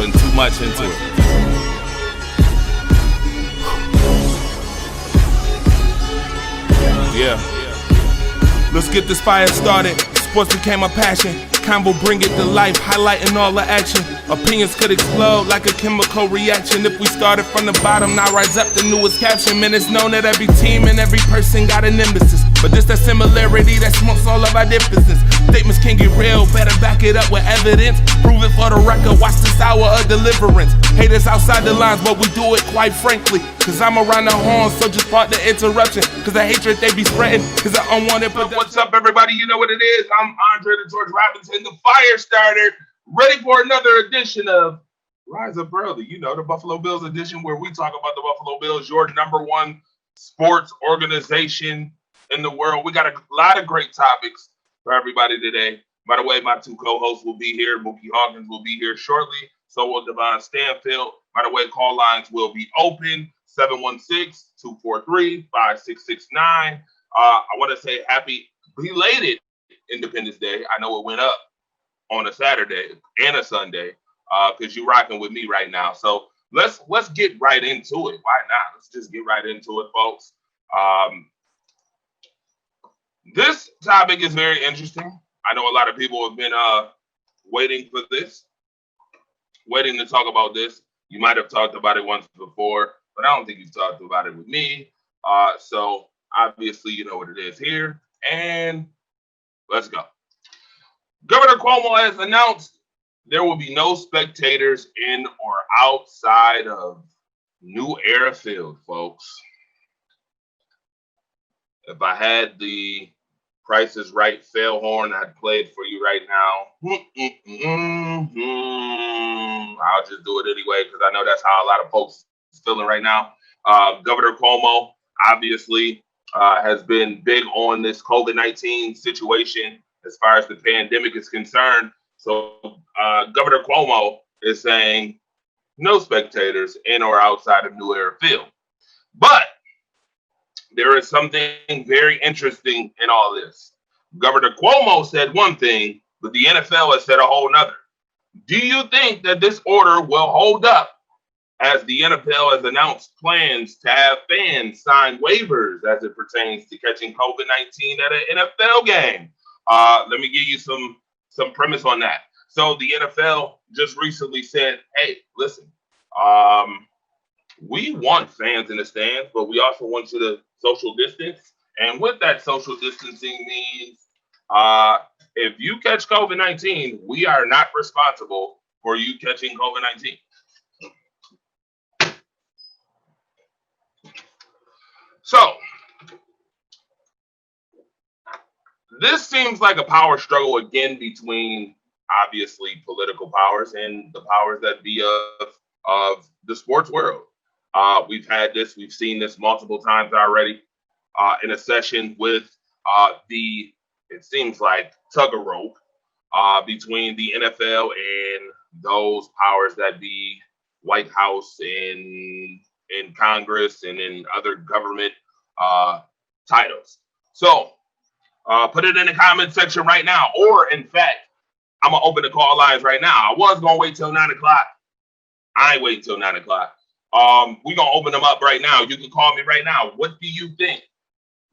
putting too much into it. Yeah. Let's get this fire started. Sports became a passion. Convo bring it to life, highlighting all the action. Opinions could explode like a chemical reaction. If we started from the bottom, now rise up the newest caption. Man, it's known that every team and every person got an emphasis. But this that similarity that smokes all of our differences. Statements can get real, better back it up with evidence. Prove it for the record, watch this hour of deliverance. Haters outside the lines, but we do it quite frankly. Cause I'm around the horn, so just part the interruption. Cause the hatred they be spreading is an unwanted production. What's up, everybody? You know what it is. I'm Andre the George Robinson, the fire starter, ready for another edition of Rise Up Early. You know, the Buffalo Bills edition, where we talk about the Buffalo Bills, your number one sports organization in the world. We got a lot of great topics for everybody today. By the way, my two co-hosts will be here. Mookie Hawkins will be here shortly. So will Devon Stanfield. By the way, call lines will be open. 716-243-5669. I want to say happy belated Independence Day. I know it went up on a Saturday and a Sunday because you're rocking with me right now. So let's get right into it. Why not? Let's just get right into it, folks. This topic is very interesting. I know a lot of people have been waiting for this, waiting to talk about this. You might have talked about it once before, but I don't think you've talked about it with me. So obviously, you know what it is here. And let's go. Governor Cuomo has announced there will be no spectators in or outside of New Era Field, folks. If I had the Price is Right fail horn, I'd play it for you right now. I'll just do it anyway because I know that's how a lot of folks are feeling right now. Governor Cuomo obviously has been big on this COVID-19 situation as far as the pandemic is concerned. So Governor Cuomo is saying no spectators in or outside of New Era Field. But there is something very interesting in all this. Governor Cuomo said one thing, but the NFL has said a whole nother. Do you think that this order will hold up as the NFL has announced plans to have fans sign waivers as it pertains to catching COVID-19 at an NFL game? Let me give you some premise on that. So the NFL just recently said, hey, listen, we want fans in the stands, but we also want you to social distance. And what that social distancing means, if you catch COVID-19, we are not responsible for you catching COVID-19. So this seems like a power struggle again between obviously political powers and the powers that be of the sports world. We've had this, we've seen this multiple times already in a session with it seems like tug of rope between the NFL and those powers that be White House and in Congress and in other government titles. So put it in the comment section right now. Or in fact, I'm going to open the call lines right now. I was going to wait till 9 o'clock. I ain't waiting till 9 o'clock. We're going to open them up right now. You can call me right now. What do you think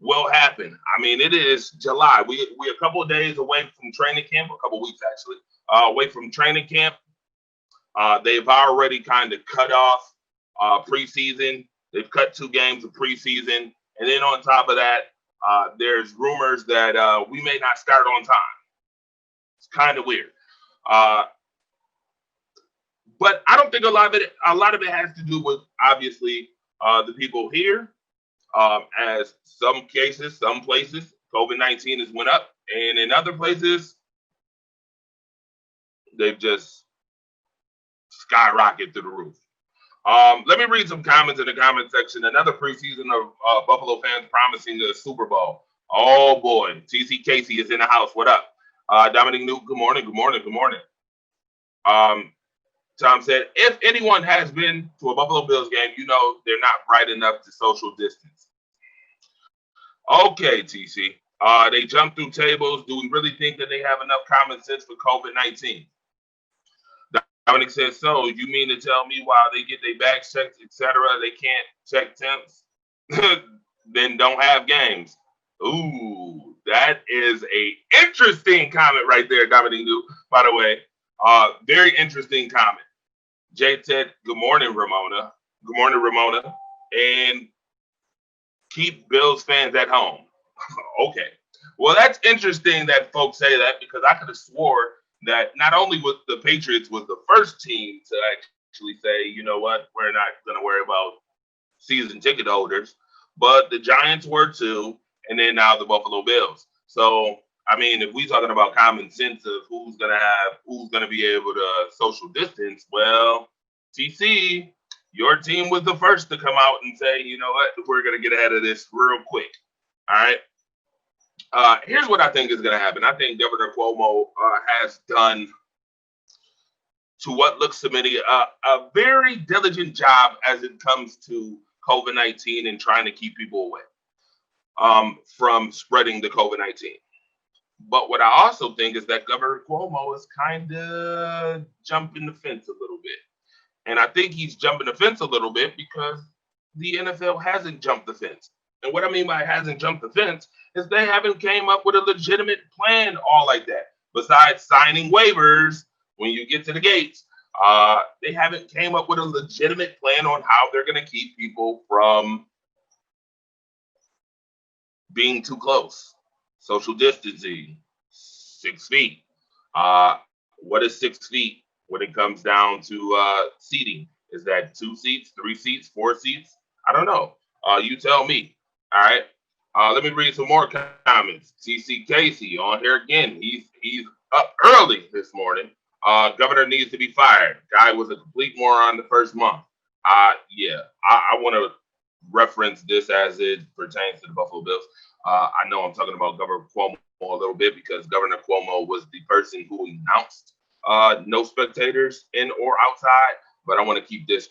will happen? I mean, it is July. We're a couple of days away from training camp, a couple of weeks actually, away from training camp. They've already kind of cut off preseason. They've cut 2 games of preseason. And then on top of that, there's rumors that we may not start on time. It's kind of weird. But I don't think a lot of it has to do with obviously the people here. As some cases, some places, COVID-19 has went up, and in other places, they've just skyrocketed through the roof. Let me read some comments in the comment section. Another preseason of Buffalo fans promising the Super Bowl. Oh boy, TC Casey is in the house. What up? Dominic Newt, good morning, good morning, good morning. Tom said, if anyone has been to a Buffalo Bills game, you know they're not bright enough to social distance. Okay, TC. They jump through tables. Do we really think that they have enough common sense for COVID-19? Dominic says, so you mean to tell me while they get their bags checked, etc., they can't check temps, then don't have games? Ooh, that is a interesting comment right there, Dominic. By the way, very interesting comment. Jay said, "Good morning, Ramona. Good morning, Ramona, and keep Bills fans at home." Okay. Well, that's interesting that folks say that because I could have swore that not only was the Patriots was the first team to actually say, you know what, we're not going to worry about season ticket holders, but the Giants were too, and then now the Buffalo Bills. So, I mean, if we're talking about common sense of who's going to be able to social distance, well, TC, your team was the first to come out and say, you know what, we're going to get ahead of this real quick. All right. Here's what I think is going to happen. I think Governor Cuomo has done, to what looks to me, a very diligent job as it comes to COVID-19 and trying to keep people away from spreading the COVID-19. But what I also think is that Governor Cuomo is kind of jumping the fence a little bit. And I think he's jumping the fence a little bit because the NFL hasn't jumped the fence. And what I mean by hasn't jumped the fence is they haven't came up with a legitimate plan all like that. Besides signing waivers when you get to the gates, they haven't came up with a legitimate plan on how they're going to keep people from being too close. Social distancing, 6 feet. Uh, what is 6 feet when it comes down to seating? Is that 2 seats, 3 seats, 4 seats? I don't know. You tell me. All right. Let me read some more comments. CC Casey on here again. He's up early this morning. Governor needs to be fired. Guy was a complete moron the first month. Yeah, I want to reference this as it pertains to the Buffalo Bills. I know I'm talking about Governor Cuomo a little bit because Governor Cuomo was the person who announced no spectators in or outside. But I want to keep this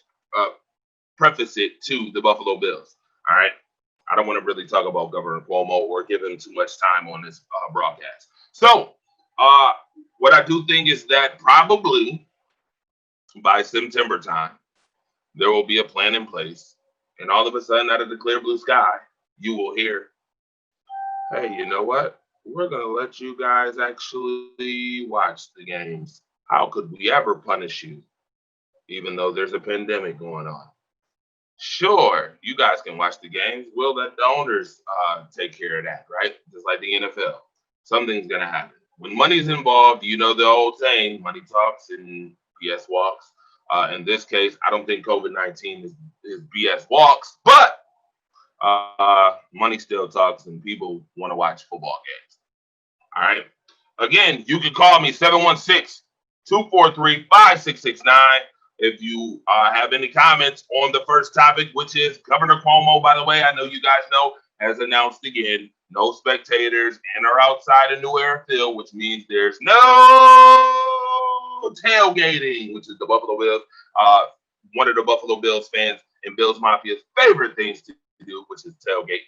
preface it to the Buffalo Bills. All right. I don't want to really talk about Governor Cuomo or give him too much time on this broadcast. So, what I do think is that probably by September time, there will be a plan in place. And all of a sudden, out of the clear blue sky, you will hear, hey, you know what? We're going to let you guys actually watch the games. How could we ever punish you, even though there's a pandemic going on? Sure, you guys can watch the games. We'll let the owners take care of that, right? Just like the NFL. Something's going to happen. When money's involved, you know the old saying, money talks and BS walks. In this case, I don't think COVID-19 is BS walks, but money still talks and people want to watch football games. All right. Again, you can call me 716-243-5669 if you have any comments on the first topic, which is Governor Cuomo. By the way, I know you guys know, has announced again no spectators and are outside of New Era Field, which means there's no tailgating, which is the Buffalo Bills, one of the Buffalo Bills fans and Bills Mafia's favorite things to do, which is tailgate.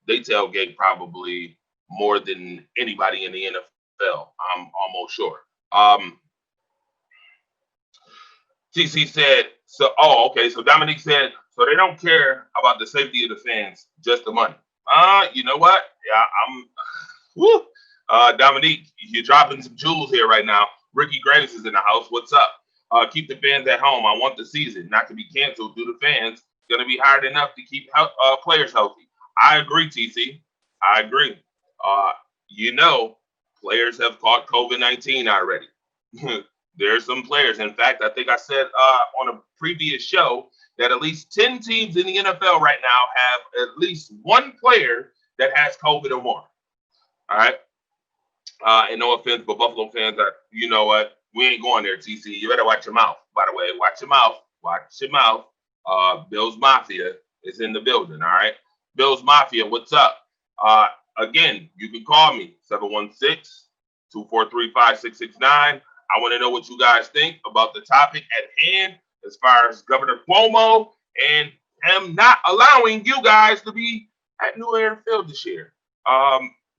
They tailgate probably more than anybody in the NFL. I'm almost sure. TC said, so, oh, okay. So Dominique said, so they don't care about the safety of the fans, just the money. You know what? Yeah, woo. Dominique, you're dropping some jewels here right now. Ricky Graves is in the house. What's up? Keep the fans at home. I want the season not to be canceled due to fans. It's going to be hard enough to keep players healthy. I agree, TC. I agree. You know, players have caught COVID-19 already. There's some players. In fact, I think I said on a previous show that at least 10 teams in the NFL right now have at least one player that has COVID or more. All right. And no offense, but Buffalo fans are, you know what? We ain't going there, TC. You better watch your mouth. By the way, watch your mouth. Watch your mouth. Bills Mafia is in the building. All right. Bills Mafia, what's up? Again, you can call me 716-243-5669. I want to know what you guys think about the topic at hand as far as Governor Cuomo and him not allowing you guys to be at New Era Field this year.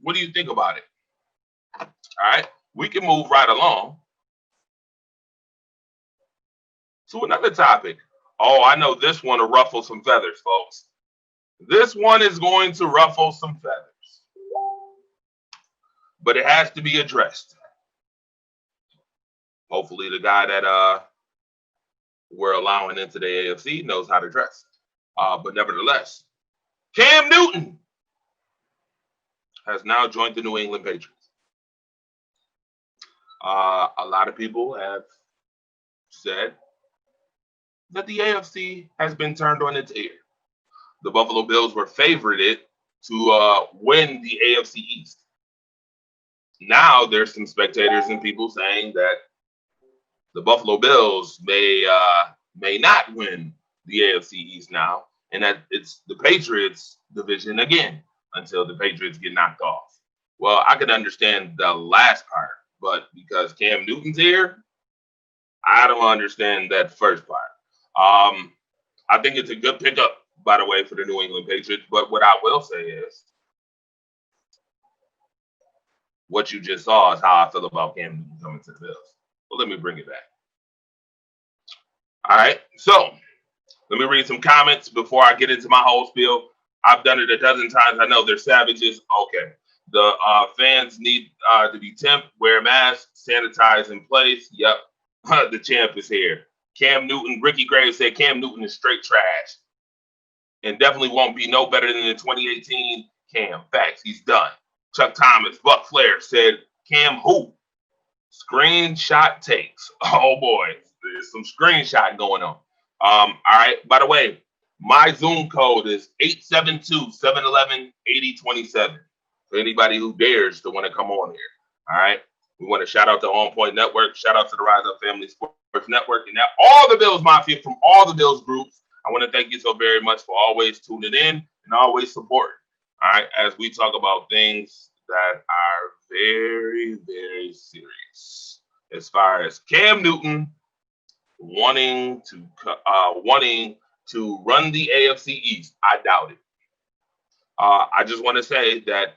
What do you think about it? All right, we can move right along. To another topic. Oh, I know this one will ruffle some feathers, folks. This one is going to ruffle some feathers, but it has to be addressed. Hopefully, the guy that we're allowing into the AFC knows how to dress. But nevertheless, Cam Newton has now joined the New England Patriots. A lot of people have said that the AFC has been turned on its ear. The Buffalo Bills were favorited to win the AFC East. Now there's some spectators and people saying that the Buffalo Bills may not win the AFC East now, and that it's the Patriots division again until the Patriots get knocked off. Well, I could understand the last part, but because Cam Newton's here, I don't understand that first part. I think it's a good pickup, by the way, for the New England Patriots. But what I will say is, what you just saw is how I feel about Cam Newton coming to the Bills. Well, let me bring it back. All right, so let me read some comments before I get into my whole spiel. I've done it a dozen times. I know they're savages. Okay. The fans need to be temp, wear masks, sanitize in place. Yep. The champ is here. Cam Newton, Ricky Graves said Cam Newton is straight trash and definitely won't be no better than the 2018 Cam. Facts. He's done. Chuck Thomas, Buck Flair said Cam who? Screenshot takes. Oh boy. There's some screenshot going on. All right. By the way, my Zoom code is 872-711-8027 for anybody who dares to want to come on here. All right. We want to shout out to OnPoint Network. Shout out to the Rise Up Family Sports Network and all the Bills Mafia from all the Bills groups. I want to thank you so very much for always tuning in and always supporting. All right. As we talk about things that are very, very serious as far as Cam Newton wanting to run the AFC East. I doubt it. I just want to say that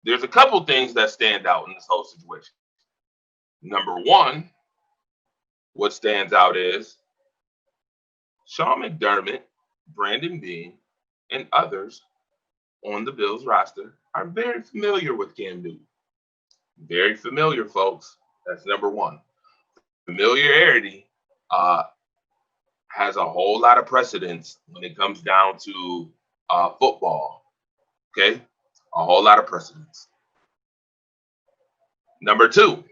there's a couple things that stand out in this whole situation. Number one, what stands out is Sean McDermott, Brandon Beane, and others on the Bills roster are very familiar with Cam Newton. Very familiar, folks. That's number one. Familiarity has a whole lot of precedence when it comes down to football. Okay? A whole lot of precedence. Number two,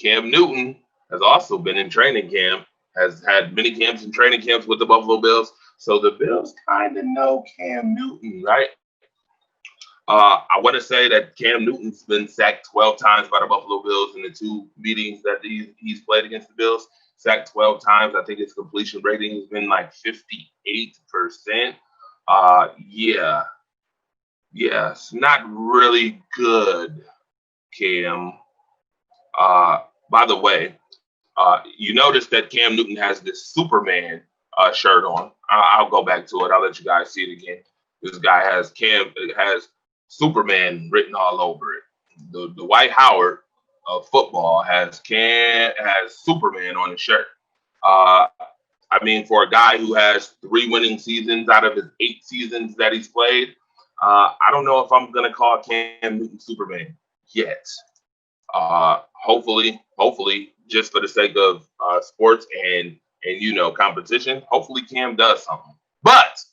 Cam Newton has also been in training camp, has had many camps and training camps with the Buffalo Bills. So the Bills kind of know Cam Newton, right? I want to say that Cam Newton's been sacked 12 times by the Buffalo Bills in the two meetings that he's played against the Bills. Sacked 12 times. I think his completion rating has been like 58%. Yeah, it's not really good, Cam. By the way, you notice that Cam Newton has this Superman shirt on. I'll go back to it. I'll let you guys see it again. This guy has Superman written all over it. The Dwight Howard of football has Superman on his shirt. I mean, for a guy who has 3 winning seasons out of his 8 seasons that he's played, I don't know if I'm gonna call Cam Newton Superman yet. Hopefully, just for the sake of sports and competition, hopefully Cam does something. But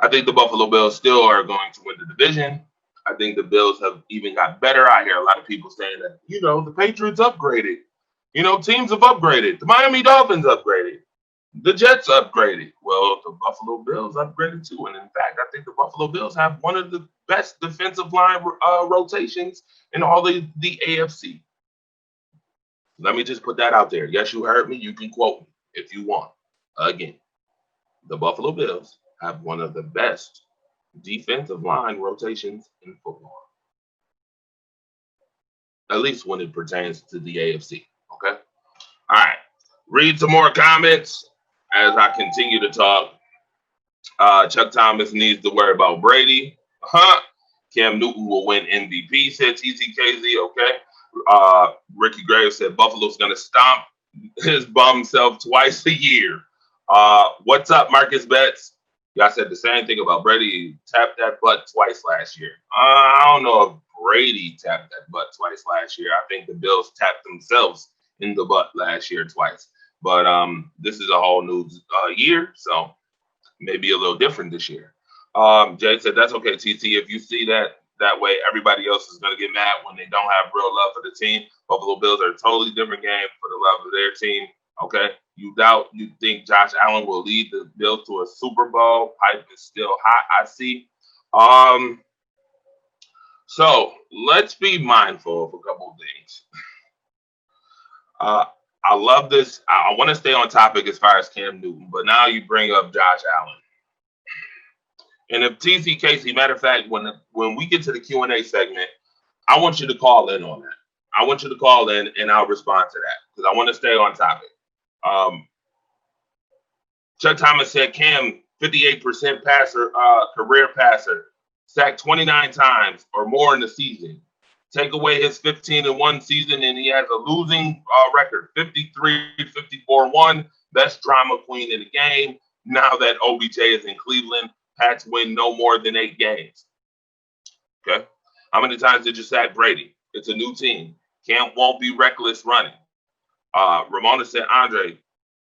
I think the Buffalo Bills still are going to win the division. I think the Bills have even got better. I hear a lot of people saying that, the Patriots upgraded. Teams have upgraded. The Miami Dolphins upgraded. The Jets upgraded. Well, the Buffalo Bills upgraded too. And in fact, I think the Buffalo Bills have one of the best defensive line rotations in all the AFC. Let me just put that out there. Yes, you heard me. You can quote me if you want. Again, the Buffalo Bills have one of the best defensive line rotations in football. At least when it pertains to the AFC. Okay? All right. Read some more comments as I continue to talk. Chuck Thomas needs to worry about Brady. Cam Newton will win MVP, said TTKZ. Okay. Ricky Graves said Buffalo's going to stomp his bum self twice a year. What's up, Marcus Betts? Y'all said the same thing about Brady. He tapped that butt twice last year. I don't know if Brady tapped that butt twice last year. I think the Bills tapped themselves in the butt last year twice. But this is a whole new year, so maybe a little different this year. Jay said that's okay, TT. If you see that way, everybody else is going to get mad when they don't have real love for the team. Buffalo Bills are a totally different game for the love of their team. Okay, you think Josh Allen will lead the Bills to a Super Bowl? Hype is still hot. I see. Um, so let's be mindful of a couple of things. Uh, I love this. I want to stay on topic as far as Cam Newton, but now you bring up Josh Allen. And if TC Casey, matter of fact, when we get to the Q&A segment, I want you to call in on that. I want you to call in and I'll respond to that because I want to stay on topic. Chuck Thomas said Cam, 58% passer, career passer, sacked 29 times or more in the season. Take away his 15-1 season and he has a losing record, 53-54-1. Best drama queen in the game. Now that OBJ is in Cleveland, Pats win no more than 8 games. Okay. How many times did you sack Brady? It's a new team. Cam won't be reckless running. Ramona said, Andre,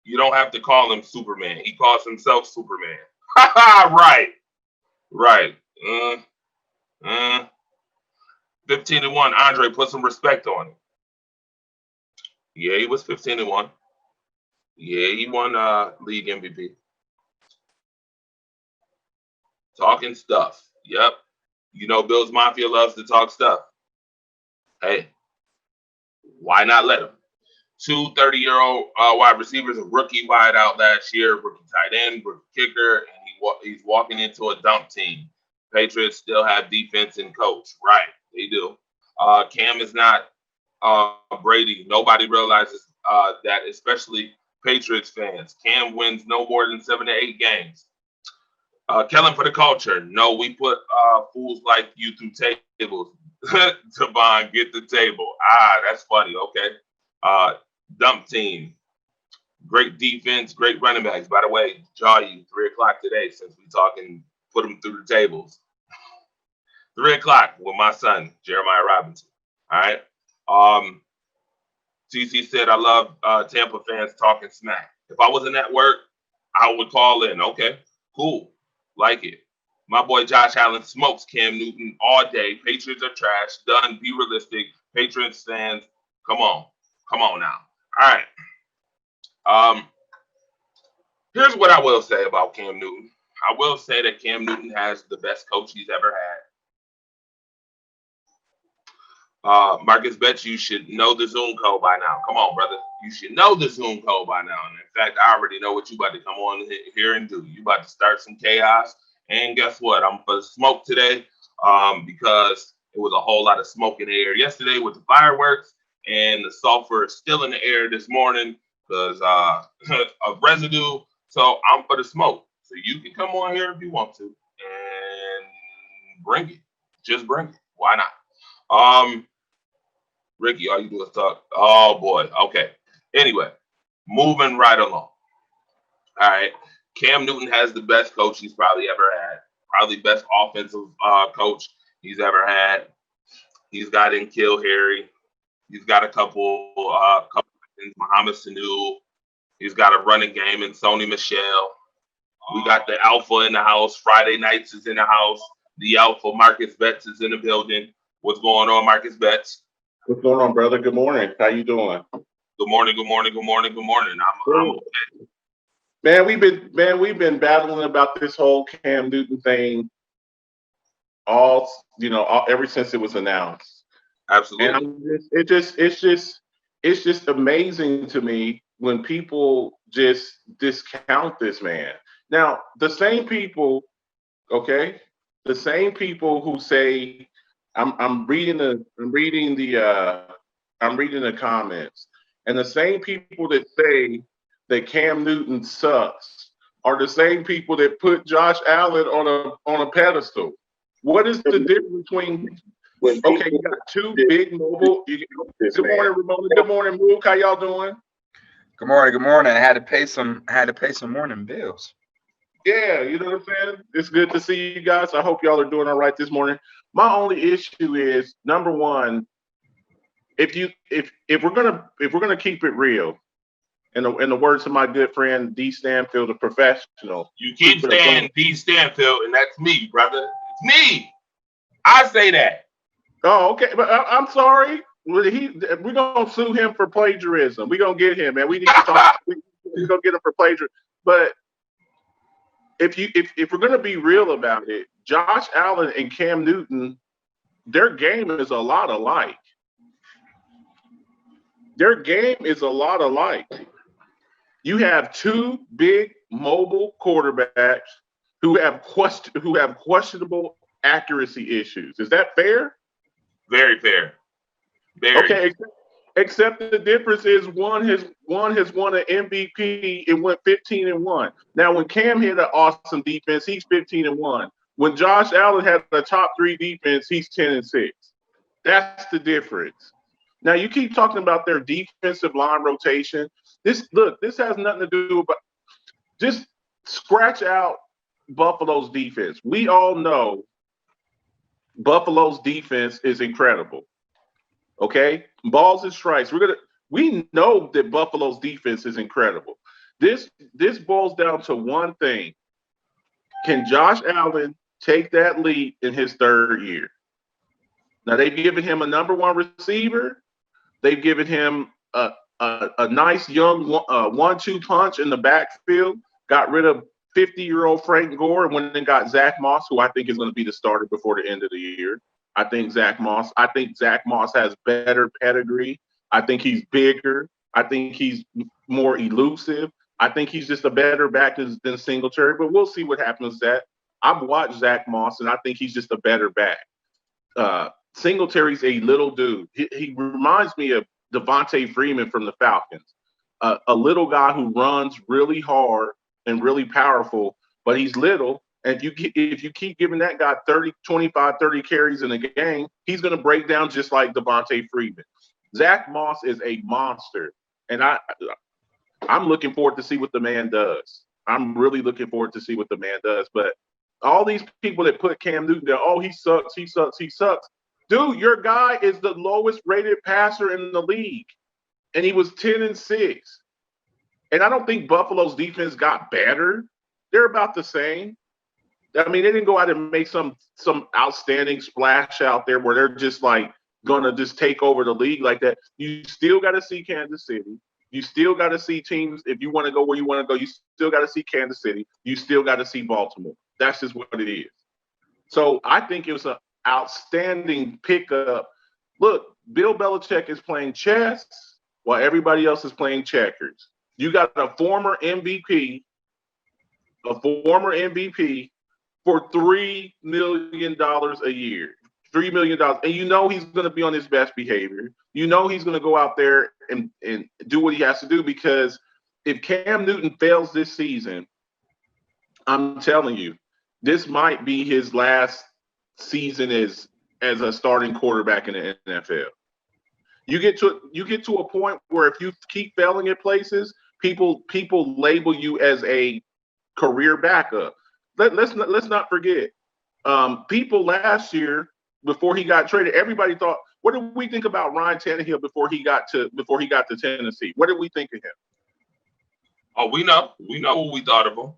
you don't have to call him Superman. He calls himself Superman. Right. 15-1. Andre, put some respect on it. Yeah, he was 15-1. Yeah, he won league MVP. Talking stuff. Yep. You know Bills Mafia loves to talk stuff. Hey, why not let him? 2 30-year-old wide receivers, a rookie wideout last year, rookie tight end, rookie kicker, and he's walking into a dump team. Patriots still have defense and coach. Right, they do. Cam is not Brady. Nobody realizes that, especially Patriots fans. Cam wins no more than 7 to 8 games. Kellen for the culture. No, we put fools like you through tables. Devon, get the table. That's funny. Okay. Dump team. Great defense, great running backs. By the way, jaw you 3 o'clock today since we talking, put them through the tables. 3 o'clock with my son, Jeremiah Robinson. All right. TC said, I love Tampa fans talking smack. If I was in that work, I would call in. Okay, cool. Like it. My boy Josh Allen smokes Cam Newton all day. Patriots are trash. Done. Be realistic. Patriots fans, come on. Come on now. All right. Here's what I will say about Cam Newton. I will say that Cam Newton has the best coach he's ever had. Marcus Betts, you should know the Zoom code by now. Come on, brother. You should know the Zoom code by now. And in fact, I already know what you about to come on here and do. You about to start some chaos. And guess what? I'm for smoke today because it was a whole lot of smoke in the air yesterday with the fireworks. And the sulfur is still in the air this morning because of residue. So I'm for the smoke. So you can come on here if you want to and bring it. Just bring it. Why not? Ricky, all you do is talk. Oh, boy. Okay. Anyway, moving right along. All right. Cam Newton has the best coach he's probably ever had. Probably best offensive coach he's ever had. He's got in Kill Harry. He's got a couple Muhammad Sanu. He's got a running game in Sony Michelle. We got the Alpha in the house. Friday nights is in the house. The Alpha, Marcus Betts, is in the building. What's going on, Marcus Betts? What's going on, brother? Good morning. How you doing? Good morning. I'm okay. Man, we've been battling about this whole Cam Newton thing ever since it was announced. Absolutely. And it's just amazing to me when people just discount this man. Now, the same people who say I'm reading the comments, and the same people that say that Cam Newton sucks are the same people that put Josh Allen on a pedestal. What is the difference between? Okay, you got 2 big mobile. Good morning, Ramona. Good morning, Mook. How y'all doing? Good morning. Good morning. I had to pay some. I had to pay some morning bills. Yeah, you know what I'm saying? It's good to see you guys. I hope y'all are doing all right this morning. My only issue is number one, if we're gonna keep it real, in the words of my good friend D. Stanfield, a professional, You keep keep it a buck. saying D. Stanfield, and that's me, brother. It's me. I say that. Oh, okay, but I'm sorry. We're gonna sue him for plagiarism. We're gonna get him, man. We need to talk. We're gonna get him for plagiarism. But if we're gonna be real about it, Josh Allen and Cam Newton, their game is a lot alike. Their game is a lot alike. You have two big mobile quarterbacks who have questionable accuracy issues. Is that fair? Very fair. Very. Okay, except the difference is one has won an MVP and went 15-1. Now, when Cam had an awesome defense, he's 15-1. When Josh Allen had a top three defense, he's 10-6. That's the difference. Now you keep talking about their defensive line rotation. This has nothing to do about just scratch out Buffalo's defense. We all know Buffalo's defense is incredible. Okay, balls and strikes. We know that Buffalo's defense is incredible. This boils down to one thing: can Josh Allen take that lead in his third year? Now they've given him a number one receiver. They've given him a nice young one-two punch in the backfield. Got rid of 50-year-old Frank Gore and went and got Zach Moss, who I think is going to be the starter before the end of the year. I think Zach Moss has better pedigree. I think he's bigger. I think he's more elusive. I think he's just a better back than Singletary. But we'll see what happens. That I've watched Zach Moss, and I think he's just a better back. Singletary's a little dude. He reminds me of Devontae Freeman from the Falcons, a little guy who runs really hard and really powerful, but he's little. And if you keep giving that guy 30, 25, 30 carries in a game, he's going to break down just like Devontae Freeman. Zach Moss is a monster, and I'm looking forward to see what the man does. I'm really looking forward to see what the man does. But all these people that put Cam Newton there, oh, he sucks, he sucks, he sucks. Dude, your guy is the lowest rated passer in the league, and he was 10-6. And I don't think Buffalo's defense got better. They're about the same. I mean, they didn't go out and make some outstanding splash out there where they're just like gonna just take over the league like that. You still got to see Kansas City. You still got to see teams. If you want to go where you want to go, you still got to see Kansas City. You still got to see Baltimore. That's just what it is. So I think it was an outstanding pickup. Look, Bill Belichick is playing chess while everybody else is playing checkers. You got a former MVP for $3 million a year. $3 million. And you know he's going to be on his best behavior. You know he's going to go out there and do what he has to do, because if Cam Newton fails this season, I'm telling you, this might be his last season as a starting quarterback in the NFL. You get to a point where if you keep failing at places, people label you as a career backup. Let's not forget. People last year before he got traded, everybody thought, what did we think about Ryan Tannehill before he got to Tennessee? What did we think of him? Oh, we know what we thought of him.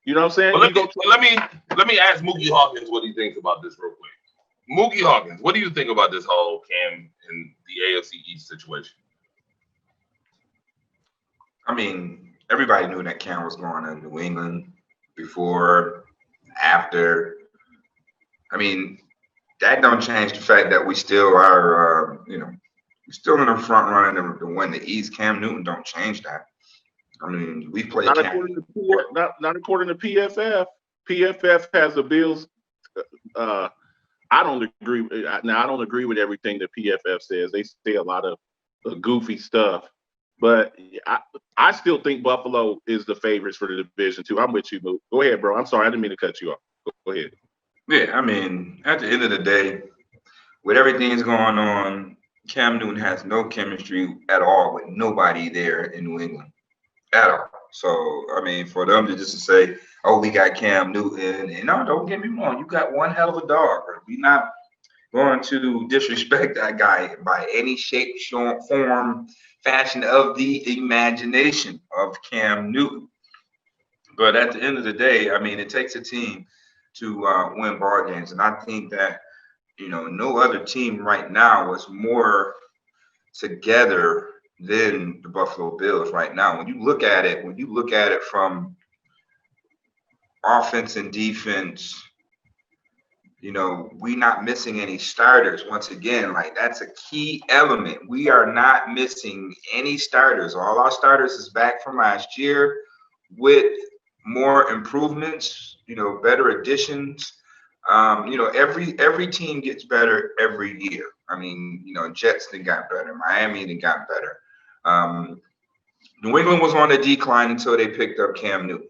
You know what I'm But saying? let me let me ask Mookie Hawkins what he thinks about this real quick. Mookie Hawkins, what do you think about this whole Cam and the AFC East situation? I mean, everybody knew that Cam was going to New England before, after. I mean, that don't change the fact that we still are, we're still in the front running to win the East. Cam Newton don't change that. I mean, we played Not Cam. according to not according to PFF. PFF has the Bills. Uh, I don't agree. Now I don't agree with everything that PFF says. They say a lot of goofy stuff, but I still think Buffalo is the favorites for the division too. I'm with you, Mook. Go ahead, bro. I'm sorry, I didn't mean to cut you off. Go ahead. Yeah, I mean, at the end of the day, with everything that's going on, Cam Newton has no chemistry at all with nobody there in New England at all. So I mean, for them to just to say, "Oh, we got Cam Newton," and no, don't get me wrong, you got one hell of a dog. We're not going to disrespect that guy by any shape, form, fashion of the imagination of Cam Newton. But at the end of the day, I mean, it takes a team to win ball games, and I think that no other team right now is more together than the Buffalo Bills right now. When you look at it from offense and defense, we not missing any starters. Once again, like that's a key element. We are not missing any starters. All our starters is back from last year with more improvements, better additions. Every team gets better every year. I mean, Jets then got better, Miami then got better. New England was on the decline until they picked up Cam Newton.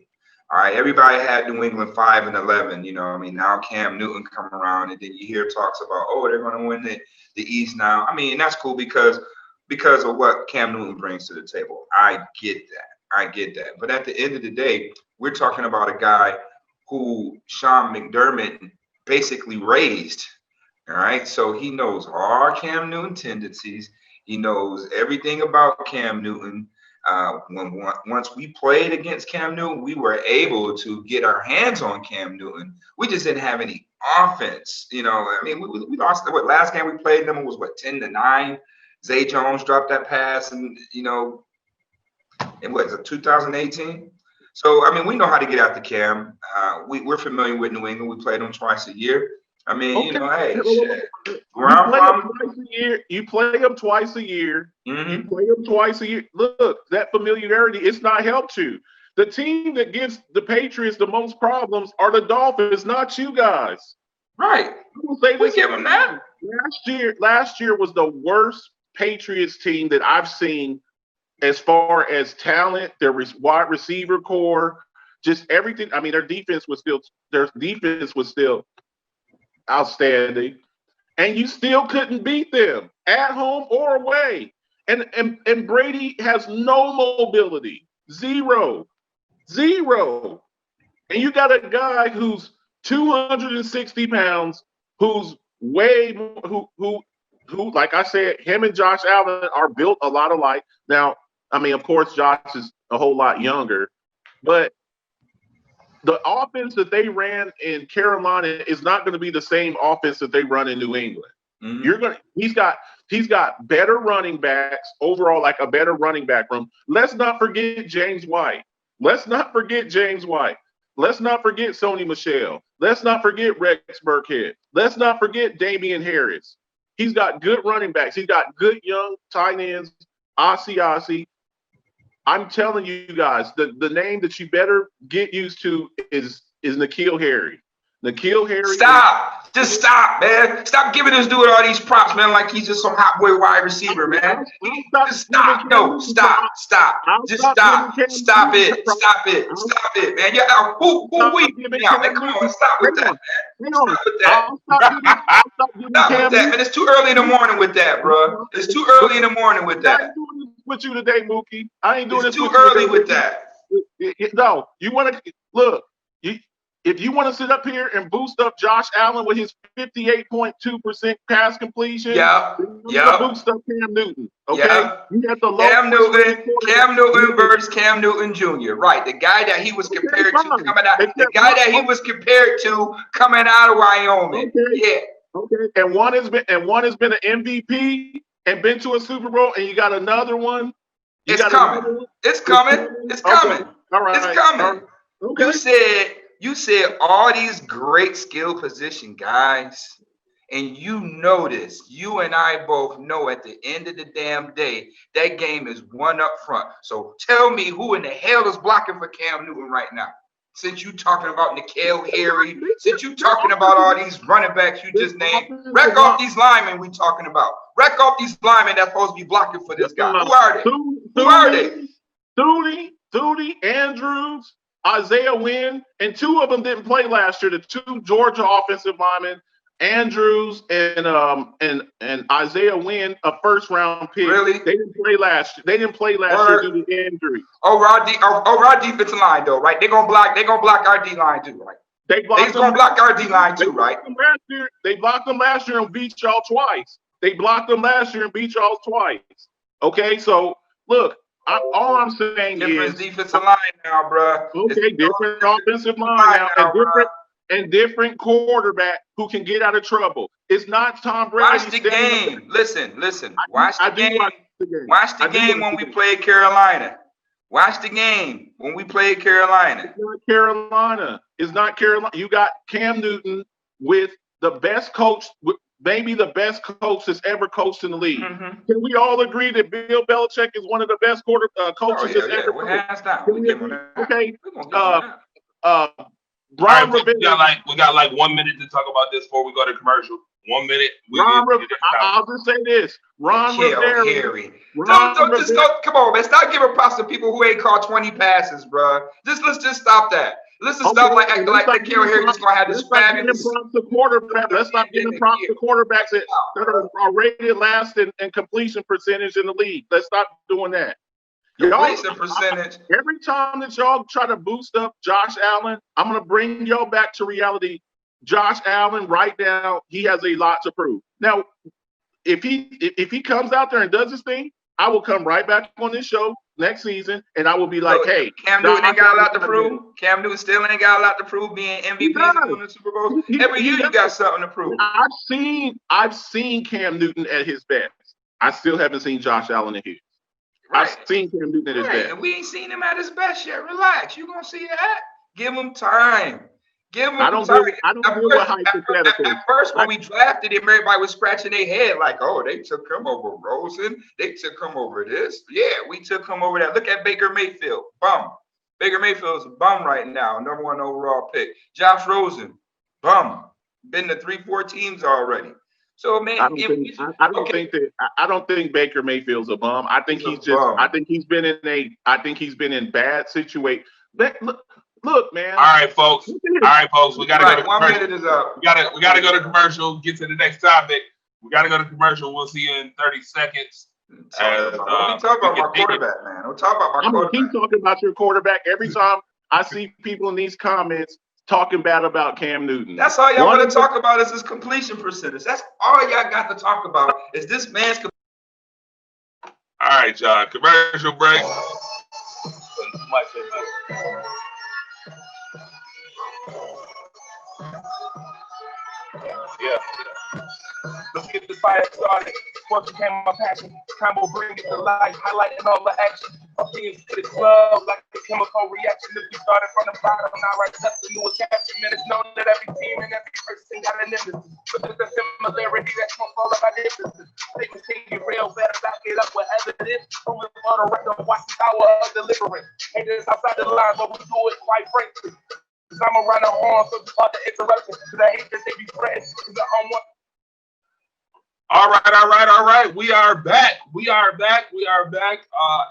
All right, everybody had New England 5-11. I mean, now Cam Newton come around, and then you hear talks about, oh, they're going to win the East now. I mean, and that's cool because of what Cam Newton brings to the table. I get that. But at the end of the day, we're talking about a guy who Sean McDermott basically raised. All right, so he knows all Cam Newton tendencies. He knows everything about Cam Newton. Once we played against Cam Newton, we were able to get our hands on Cam Newton. We just didn't have any offense. I mean, we lost. What last game we played them was 10-9. Zay Jones dropped that pass, and it was 2018. So I mean, we know how to get out the Cam. We're familiar with New England. We played them twice a year. I mean, Okay. hey, shit. Where I'm from, twice a year. You play them twice a year. Mm-hmm. You play them twice a year. Look, that familiarity, it's not helped you. The team that gives the Patriots the most problems are the Dolphins, not you guys. Right. I will say We this give them that. Last year was the worst Patriots team that I've seen as far as talent, their wide receiver core, just everything. I mean, their defense was still outstanding, and you still couldn't beat them at home or away. And Brady has no mobility, zero, and you got a guy who's 260 pounds, who's way more, who, like I said, him and Josh Allen are built a lot alike. Now, I mean, of course, Josh is a whole lot younger, but the offense that they ran in Carolina is not going to be the same offense that they run in New England. Mm-hmm. He's got better running backs overall, like a better running back room. Let's not forget James White. Let's not forget Sony Michel. Let's not forget Rex Burkhead. Let's not forget Damian Harris. He's got good running backs. He's got good young tight ends. Ossie. I'm telling you guys, the name that you better get used to is N'Keal Harry. N'Keal Harry. Stop. Just stop, man. Stop giving this dude all these props, man, like he's just some hot boy wide receiver, man. Just stop. No, stop. Just stop. Stop it, man. Yeah, who we now, man? Come on, stop with that, man. Stop with that. Stop with that, man. It's too early in the morning with that, bro. It's too early in the morning with that. I ain't doing this with you today, Mookie. I ain't doing this too early with that. No, you want to look. If you want to sit up here and boost up Josh Allen with his 58.2% pass completion, boost up Cam Newton. Okay, Cam Newton versus Cam Newton Jr. Right, the guy that he was compared to coming out. The guy that he was compared to coming out of Wyoming. Okay. Yeah. Okay. And one has been an MVP and been to a Super Bowl, and you got another one. It's coming. It's coming. All right. It's coming. Okay. You said all these great skill position guys, and you know this. You and I both know at the end of the damn day, that game is one up front. So tell me who in the hell is blocking for Cam Newton right now? Since you talking about N'Keal Harry, since you talking about all these running backs you just named, wreck off these linemen we talking about. Wreck off these linemen that's supposed to be blocking for this guy. Who are they? Who are they? Thuney, Andrews, Isaiah Wynn, and two of them didn't play last year. The two Georgia offensive linemen, Andrews and Isaiah Wynn a first round pick. Really? They didn't play last year. They didn't play last year due to injury. Over our defensive line though, right? They're gonna block our D line too, right? They're gonna block our D line too, right? They blocked them last year and beat y'all twice. They blocked them last year and beat y'all twice. Okay, so look, all I'm saying different is defensive line now, bro. Okay, different offensive line now, and different quarterback who can get out of trouble. It's not Tom Brady. Watch the game. Listen. Watch the game. Watch the game when we played Carolina. Watch the game when we played Carolina. It's not Carolina. You got Cam Newton with the best coach, maybe the best coach that's ever coached in the league. Mm-hmm. Can we all agree that Bill Belichick is one of the best coaches that's ever coached? Hands down. Okay. Brian Rivera. We got like 1 minute to talk about this before we go to commercial. 1 minute. I'll just say this. Ron Rivera. Come on, man. Stop giving props to people who ain't caught 20 passes, bro. Let's just stop that. Let's just stop acting like Nikhil Harry just gonna have this fabulous. Let's not give him props to quarterbacks that are rated last in completion percentage in the league. Let's stop doing that. Completion percentage. Every time that y'all try to boost up Josh Allen, I'm gonna bring y'all back to reality. Josh Allen, right now, he has a lot to prove. Now, if he comes out there and does his thing, I will come right back on this show next season, and I will be like, hey, Cam Newton ain't got a lot to prove. Cam Newton still ain't got a lot to prove being MVP in the Super Bowl. Every year you got something to prove. I've seen Cam Newton at his best. I still haven't seen Josh Allen at his. Right. I've seen Cam Newton at his best. And we ain't seen him at his best yet. Relax. You're gonna see that. Give him time. I don't know what hypothetical. At first, when we drafted him, everybody was scratching their head like, "Oh, they took him over Rosen. They took him over this." Yeah, we took him over that. Look at Baker Mayfield. Bum. Baker Mayfield is a bum right now. Number 1 overall pick. Josh Rosen. Bum. Been to 3-4 teams already. So man, I don't think Baker Mayfield's a bum. I think he's been in bad situation. Look, man. All right, folks. We gotta go to commercial. 1 minute is up. We gotta go to commercial. Get to the next topic. We gotta go to commercial. We'll see you in 30 seconds. Don't talk about my quarterback, man. Don't talk about my quarterback. I'm gonna keep talking about your quarterback every time I see people in these comments talking bad about Cam Newton. That's all y'all want to talk about is his completion percentage. That's all y'all got to talk about is this man's. All right, John. Commercial break. Yeah. Let's get this fire started. Sports became my passion. Time will bring it to life, highlighting all the action. Opinions to the club like a chemical reaction. If we started from the bottom, now right up to newest caption. And it's known that every team and every person got an emphasis. But there's a similarity that's not all about differences. They continue real, better back it up with evidence. Moving on the record, watch the power of deliverance. Haters outside the lines, but we do it quite frankly. Cause I'm around the horn, so it's hard to interrupt it. Cause I hate that they be spreading. All right. We are back.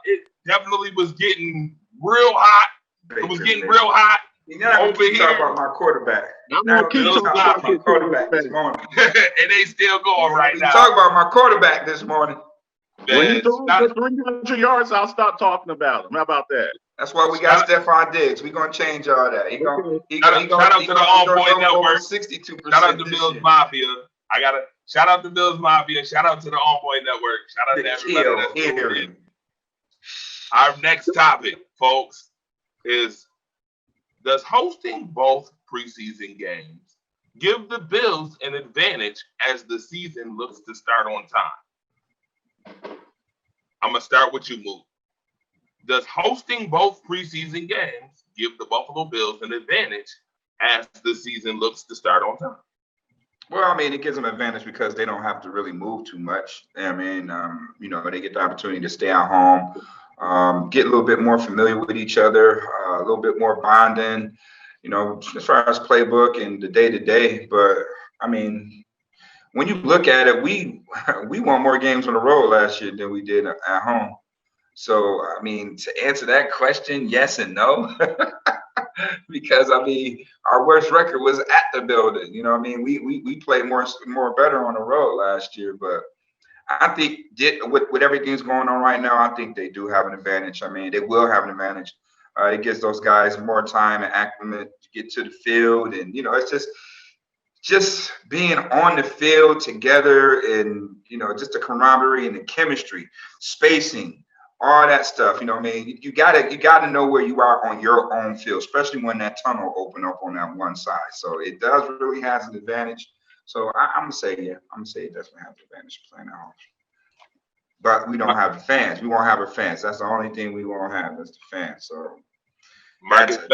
It definitely was getting real hot. It was getting real hot over here. Talk about my quarterback. I'm gonna keep talking about my quarterback this morning. And they still going right now. Talk about my quarterback this morning. When you throw for 300 yards, I'll stop talking about him. How about that? That's why we got Stephon Diggs. We're gonna change all that. Shout out to the OnPoint Network. 62%. Shout out to Bills Mafia. Shout out to Bills Mafia. Shout out to the OnPoint Network. Shout out to everybody that's tuning in. Our next topic, folks, is does hosting both preseason games give the Bills an advantage as the season looks to start on time? I'm going to start with you, Moot. Does hosting both preseason games give the Buffalo Bills an advantage as the season looks to start on time? Well, I mean, it gives them an advantage because they don't have to really move too much. I mean, they get the opportunity to stay at home, get a little bit more familiar with each other, a little bit more bonding, as far as playbook and the day-to-day. But, I mean, when you look at it, we won more games on the road last year than we did at home. So, I mean, to answer that question, yes and no. because I mean our worst record was at the building. You know what I mean? We played more better on the road last year, but I think with everything's going on right now, I think they do have an advantage. I mean, they will have an advantage. It gives those guys more time and acclimate to get to the field, and it's just being on the field together, and just the camaraderie and the chemistry, spacing, all that stuff. You know what I mean? You gotta know where you are on your own field, especially when that tunnel open up on that one side. So it does really has an advantage. So I'm gonna say, yeah, I'm gonna say it definitely has an advantage playing at home. But we don't have the fans. We won't have the fans. That's the only thing we won't have is the fans. So that's Marcus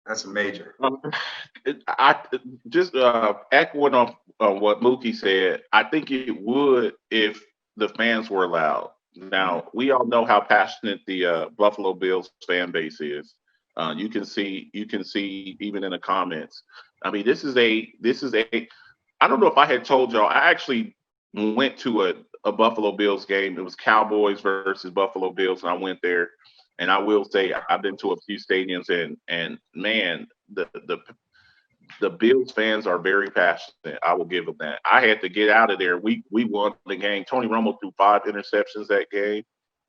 Betts. a major. I just echoing on what Mookie said. I think it would if the fans were allowed. Now we all know how passionate the Buffalo Bills fan base is. You can see even in the comments. I mean, this is a. I don't know if I had told y'all. I actually went to a Buffalo Bills game. It was Cowboys versus Buffalo Bills, and I went there. And I will say I've been to a few stadiums, and man, the Bills fans are very passionate. I will give them that. I had to get out of there. We won the game. Tony Romo threw 5 interceptions that game,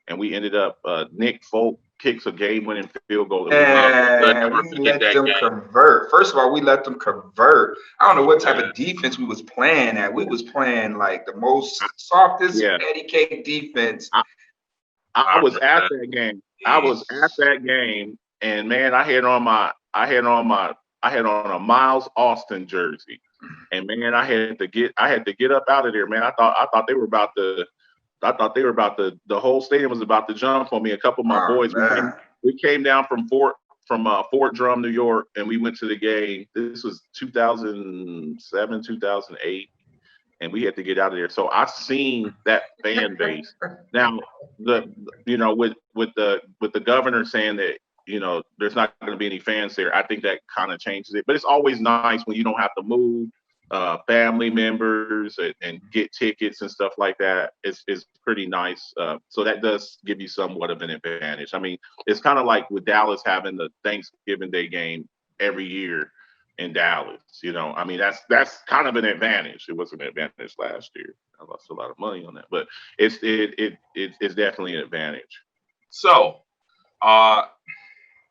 and we ended up Nick Folk kicks a game-winning field goal. That we won. I'll And never we forget let that them game. convert. First of all, we let them convert. I don't know what type Yeah. of defense we was playing at. We was playing like the most softest Yeah, patty cake defense. I, I I was remember at that. that game. I was at that game, and man, I had on a Miles Austin jersey, and man, I had to get up out of there, man. I thought they were about to. I thought they were about to. The whole stadium was about to jump on me. A couple of my Oh boys. We came. man. We came down from Fort Drum, New York, and we went to the game. This was 2007, 2008, and we had to get out of there. So I seen that fan base. Now, with the governor saying that there's not going to be any fans there, I think that kind of changes it. But it's always nice when you don't have to move family members and get tickets and stuff like that. It's pretty nice. So that does give you somewhat of an advantage. I mean, it's kind of like with Dallas having the Thanksgiving Day game every year in Dallas. I mean, that's kind of an advantage. It was an advantage last year. I lost a lot of money on that, but it's definitely an advantage. So, uh,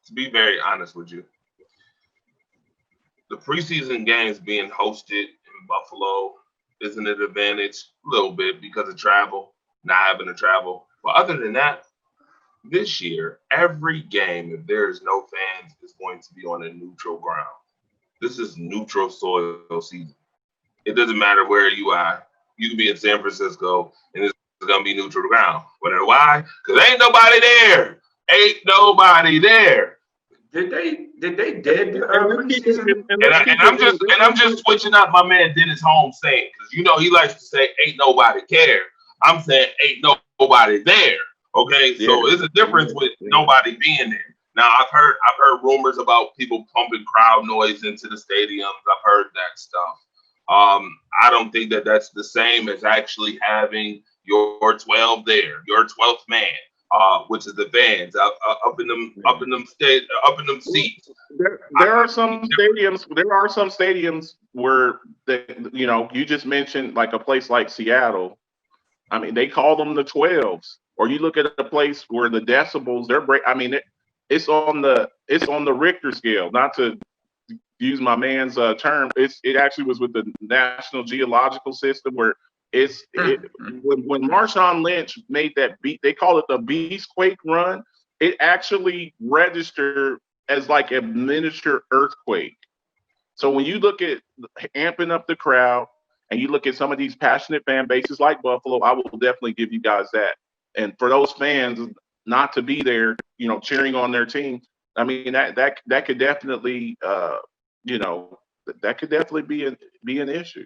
to be very honest with you, the preseason games being hosted in Buffalo isn't an advantage a little bit because of travel, not having to travel. But other than that, this year, every game, if there is no fans, is going to be on a neutral ground. This is neutral soil season. It doesn't matter where you are. You can be in San Francisco and it's gonna be neutral ground. Why? Because ain't nobody there. Ain't nobody there. Did they did the And let's keep it. preseason? And And, let's I, keep and it I'm real. just and I'm just switching up my man Dennis Holmes saying because he likes to say ain't nobody care. I'm saying ain't nobody there. Okay, Yeah, so it's a difference with yeah. nobody being there. Now I've heard rumors about people pumping crowd noise into the stadiums. I've heard that stuff. I don't think that that's the same as actually having your 12 there, your 12th man, which is the fans up in them Well, seats. There, I there are some think stadiums. There are some stadiums where you just mentioned like a place like Seattle. I mean, they call them the 12s. Or you look at a place where the decibels they're break. I mean, it's on the Richter scale. Not to use my man's term, it actually was with the National Geological System where when Marshawn Lynch made that beat, they call it the Beastquake run. It actually registered as like a miniature earthquake. So when you look at amping up the crowd and you look at some of these passionate fan bases like Buffalo, I will definitely give you guys that. And for those fans not to be there, cheering on their team, I mean that could definitely you know that could definitely be an issue.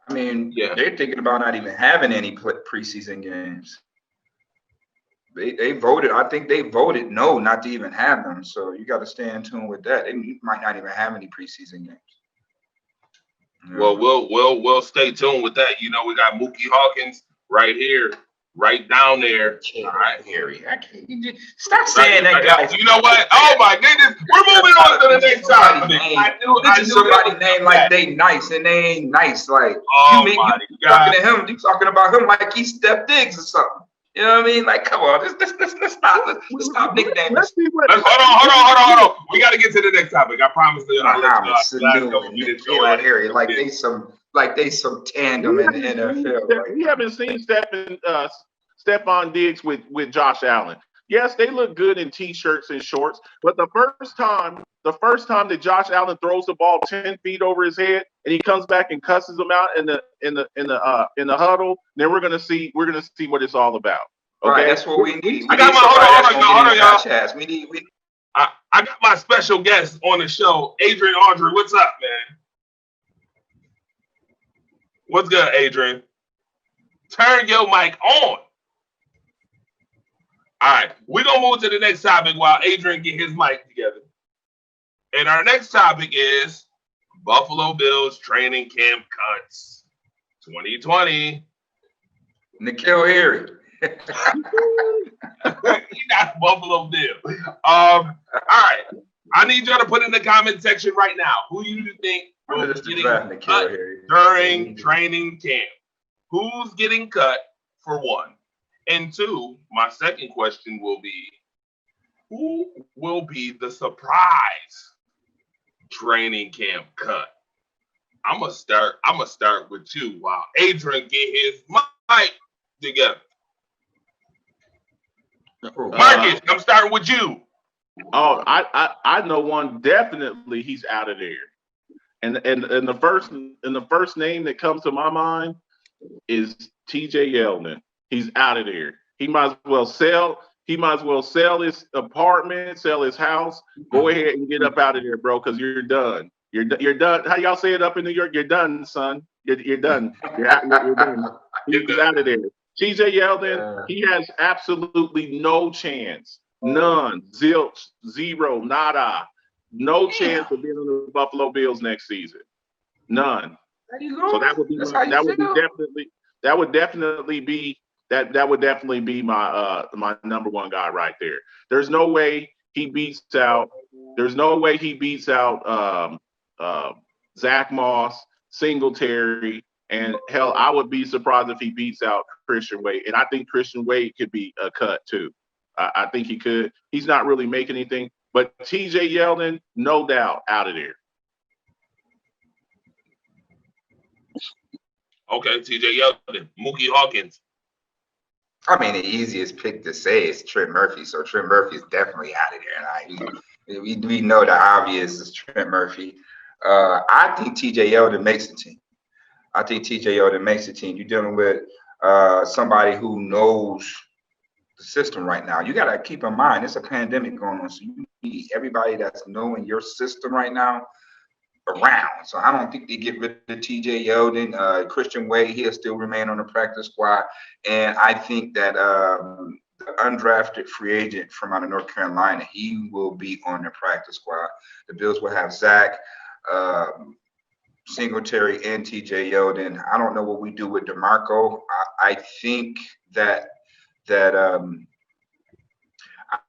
I mean, yeah. they're thinking about not even having any preseason games. They voted. I think they voted no, not to even have them. So you got to stay in tune with that. They might not even have any preseason games. Well, Yeah. we'll stay tuned with that. We got Mookie Hawkins right here. right down there. All All right. Harry, I can't. Stop saying that, guys. You know what? Oh my goodness, we're moving on to the next topic. This is somebody's name like they nice and they ain't nice. Like oh you my talking to him, you talking about him like he's Steph Diggs or something. You know what I mean? Like, come on, let's stop nicknaming. Let's see what. Hold on. We got to get to the next topic. I promise you. Muhammad Sanu and Nikhil Harry, like they some tandem in the NFL. We haven't seen Stephon Diggs with Josh Allen. Yes, they look good in t-shirts and shorts, but the first time that Josh Allen throws the ball 10 feet over his head and he comes back and cusses them out in the huddle, then we're gonna see what it's all about. Okay, right, that's what we need. I got my I got my special guest on the show, Adrian Audrey. What's up, man? What's good, Adrian? Turn your mic on. All right, we're going to move to the next topic while Adrian get his mic together. And our next topic is Buffalo Bills training camp cuts 2020. Nikhil Harry. He's not Buffalo Bill. All right, I need y'all to put in the comment section right now who you think will be getting cut during training camp. Who's getting cut, for one? And two, my second question will be, who will be the surprise training camp cut? I'm gonna start with you while Adrian get his mic together. Marcus, I'm starting with you. Oh, I know one. Definitely, he's out of there. And the first name that comes to my mind is T.J. Yeldon. He's out of there. He might as well sell. He might as well sell his apartment, sell his house. Go ahead and get up out of there, bro, because you're done. You're done. How y'all say it up in New York? You're done, son. You're done. You're done. He's out of there. T.J. Yeldon, he has absolutely no chance. None. Zilch. Zero. Nada. No chance of being on the Buffalo Bills next season. None. So that would definitely be my my number one guy right there. There's no way he beats out Zach Moss, Singletary, and hell, I would be surprised if he beats out Christian Wade. And I think Christian Wade could be a cut too. I think he could. He's not really making anything, but T.J. Yeldon, no doubt, out of there. Okay, T.J. Yeldon, Mookie Hawkins. I mean, the easiest pick to say is Trent Murphy. So Trent Murphy is definitely out of there. Like, we know the obvious is Trent Murphy. I think T.J. Yeldon makes the team. You're dealing with somebody who knows the system right now. You got to keep in mind, it's a pandemic going on. So you need everybody that's knowing your system right now around. So I don't think they get rid of T.J. Yeldon. Christian Wade, he'll still remain on the practice squad. And I think that the undrafted free agent from out of North Carolina, he will be on the practice squad. The Bills will have Zach, Singletary, and T.J. Yeldon. I don't know what we do with DeMarco. I think that the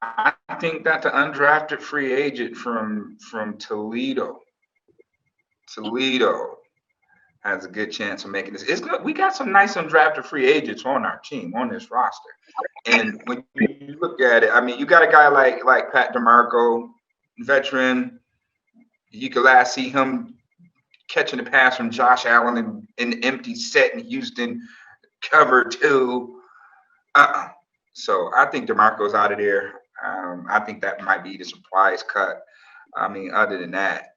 undrafted free agent from Toledo has a good chance of making this. It's good. We got some nice undrafted free agents on our team, on this roster. And when you look at it, I mean, you got a guy like Pat DeMarco, veteran. You could last see him catching the pass from Josh Allen in the empty set in Houston, cover two. So I think DeMarco's out of there. I think that might be the surprise cut. I mean, other than that,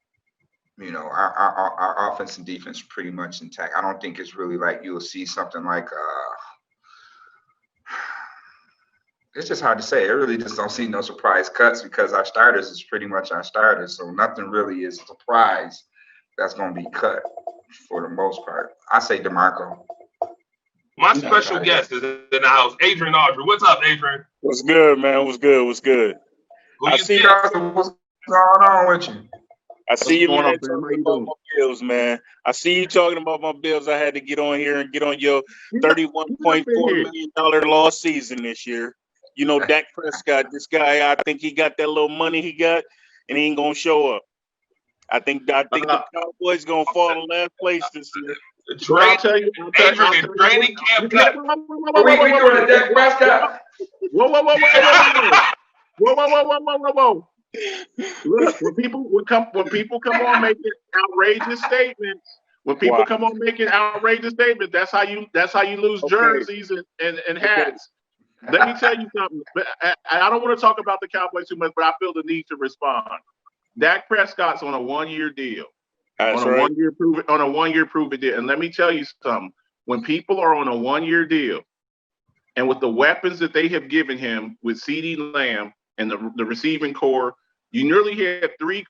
you know, our offense and defense are pretty much intact. I don't think it's really like you'll see something like it's just hard to say. I really just don't see no surprise cuts because our starters is pretty much our starters. So nothing really is a surprise that's going to be cut for the most part. I say DeMarco. My special guest is in the house, Adrian Audrey. What's up, Adrian? What's good, man? What's good? Who you see? What's going on with you? I What's see you, going man, on, fam? talking How you about doing? my Bills, man. I see you talking about my Bills. I had to get on here and get on your Get up in $31.4 here. million loss season this year. You know, Dak Prescott, this guy, I think he got that little money he got, and he ain't gonna show up. I think Uh, the Cowboys gonna fall in last place this year. well, Trade Adrian, I'll tell you what. training camp Yeah, cut. Are we doing a Dak Prescott? whoa. Look, when people come on making outrageous statements, Wow. that's how you lose Okay. jerseys and Okay. hats. Let me tell you something. But I don't want to talk about the Cowboys too much, but I feel the need to respond. Dak Prescott's on a 1-year deal. That's right. On a 1-year prove it deal. And let me tell you something. When people are on a 1-year deal, and with the weapons that they have given him with CD Lamb and the receiving core, you nearly had three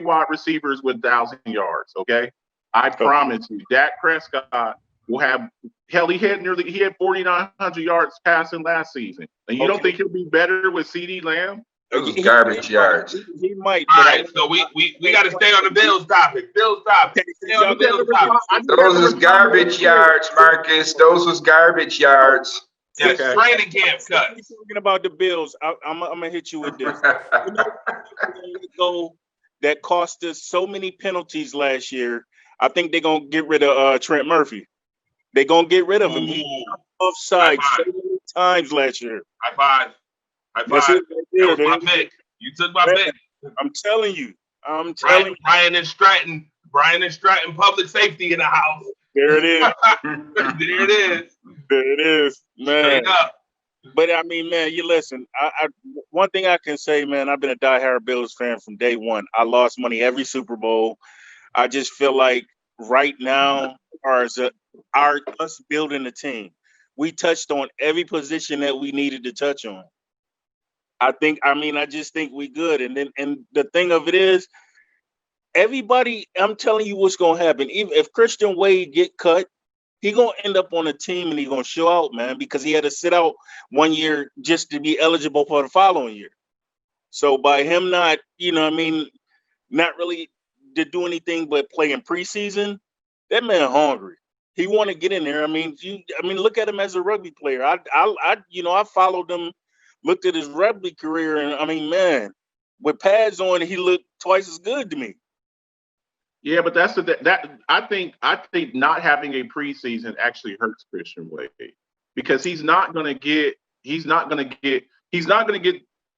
wide receivers with 1,000 yards. Okay, I Okay. promise you, Dak Prescott will have. Hell, he had 4,900 yards passing last season, and you don't Okay. think he'll be better with CD Lamb? Those was garbage yards. He might, All but right, so we got to stay on the Bills topic. Bills topic. Stay on the Bills topic. I just had Those to was respond to garbage yards, Marcus. Those was garbage yards. Yes, Okay. training camp cut. Since we're talking about the Bills, I'm gonna hit you with this. You know, go that cost us so many penalties last year. I think they're gonna get rid of Trent Murphy. They're gonna get rid of him. He Ooh, offside high so five. many times last year. High five. High That's five. it right That there. was my pick. You took my Man, pick. I'm telling you. I'm telling you. Brian and Stratton. Brian and Stratton, public safety in the house. There it is. There it is. There it is, man. Straight up. But I mean, man, you listen. One thing I can say, man, I've been a diehard Bills fan from day one. I lost money every Super Bowl. I just feel like right now, us building a team, we touched on every position that we needed to touch on. I just think we good. And the thing of it is, everybody, I'm telling you what's gonna happen. Even if Christian Wade get cut, he gonna end up on a team and he gonna show out, man, because he had to sit out 1 year just to be eligible for the following year. So by him not, not really to do anything but play in preseason, that man hungry. He want to get in there. Look at him as a rugby player. I followed him, looked at his rugby career, and I mean, man, with pads on, he looked twice as good to me. Yeah, but that I think not having a preseason actually hurts Christian Wade because he's not gonna get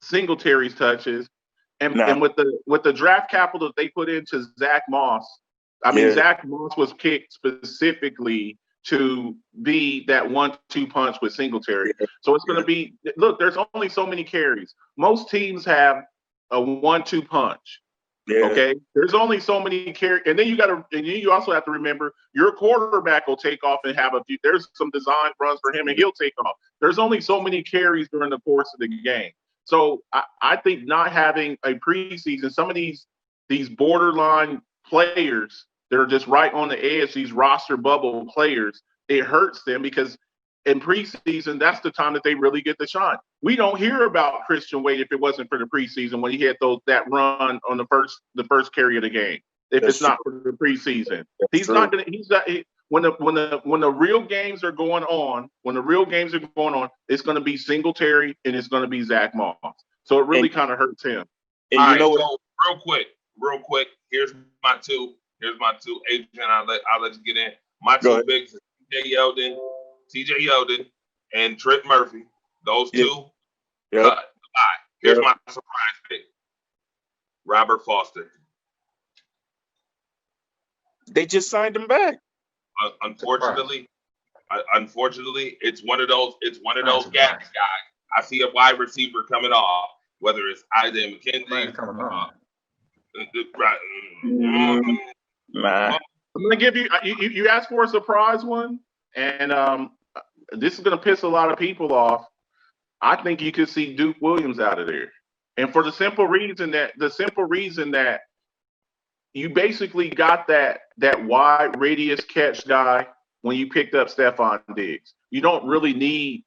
Singletary's touches, Nah, and with the draft capital that they put into Zach Moss, yeah, Zach Moss was kicked specifically to be that 1-2 punch with Singletary. So it's gonna be look. There's only so many carries. Most teams have a 1-2 punch. yeah, Okay, there's only so many carry, and then you also have to remember your quarterback will take off and have a few. There's some design runs for him, and he'll take off. There's only so many carries during the course of the game. So I think not having a preseason, some of these borderline players that are just right on the edge, these roster bubble players, it hurts them because in preseason, that's the time that they really get the shine. We don't hear about Christian Wade if it wasn't for the preseason when he had that run on the first carry of the game. If that's it's true. not for the preseason, That's he's not true. gonna. He's not when the real games are going on. It's going to be Singletary and it's going to be Zach Moss. So it really And kind of hurts him. and All you right, know what? so real quick. Here's my two. Adrian, I'll let you get in. My Go two ahead. picks: TJ Yeldon, and Trent Murphy. Those Yeah, two yeah, cut. All right. Here's yeah. my surprise pick: Robert Foster. They just signed him back. Unfortunately, it's one of those. It's one of those Surprise. gadget guys. I see a wide receiver coming off, whether it's Isaiah Somebody's McKenzie. coming on. Right. Nah. I'm going to give you asked for a surprise one, and this is going to piss a lot of people off. I think you could see Duke Williams out of there, and for the simple reason that you basically got that wide radius catch guy when you picked up Stephon Diggs. You don't really need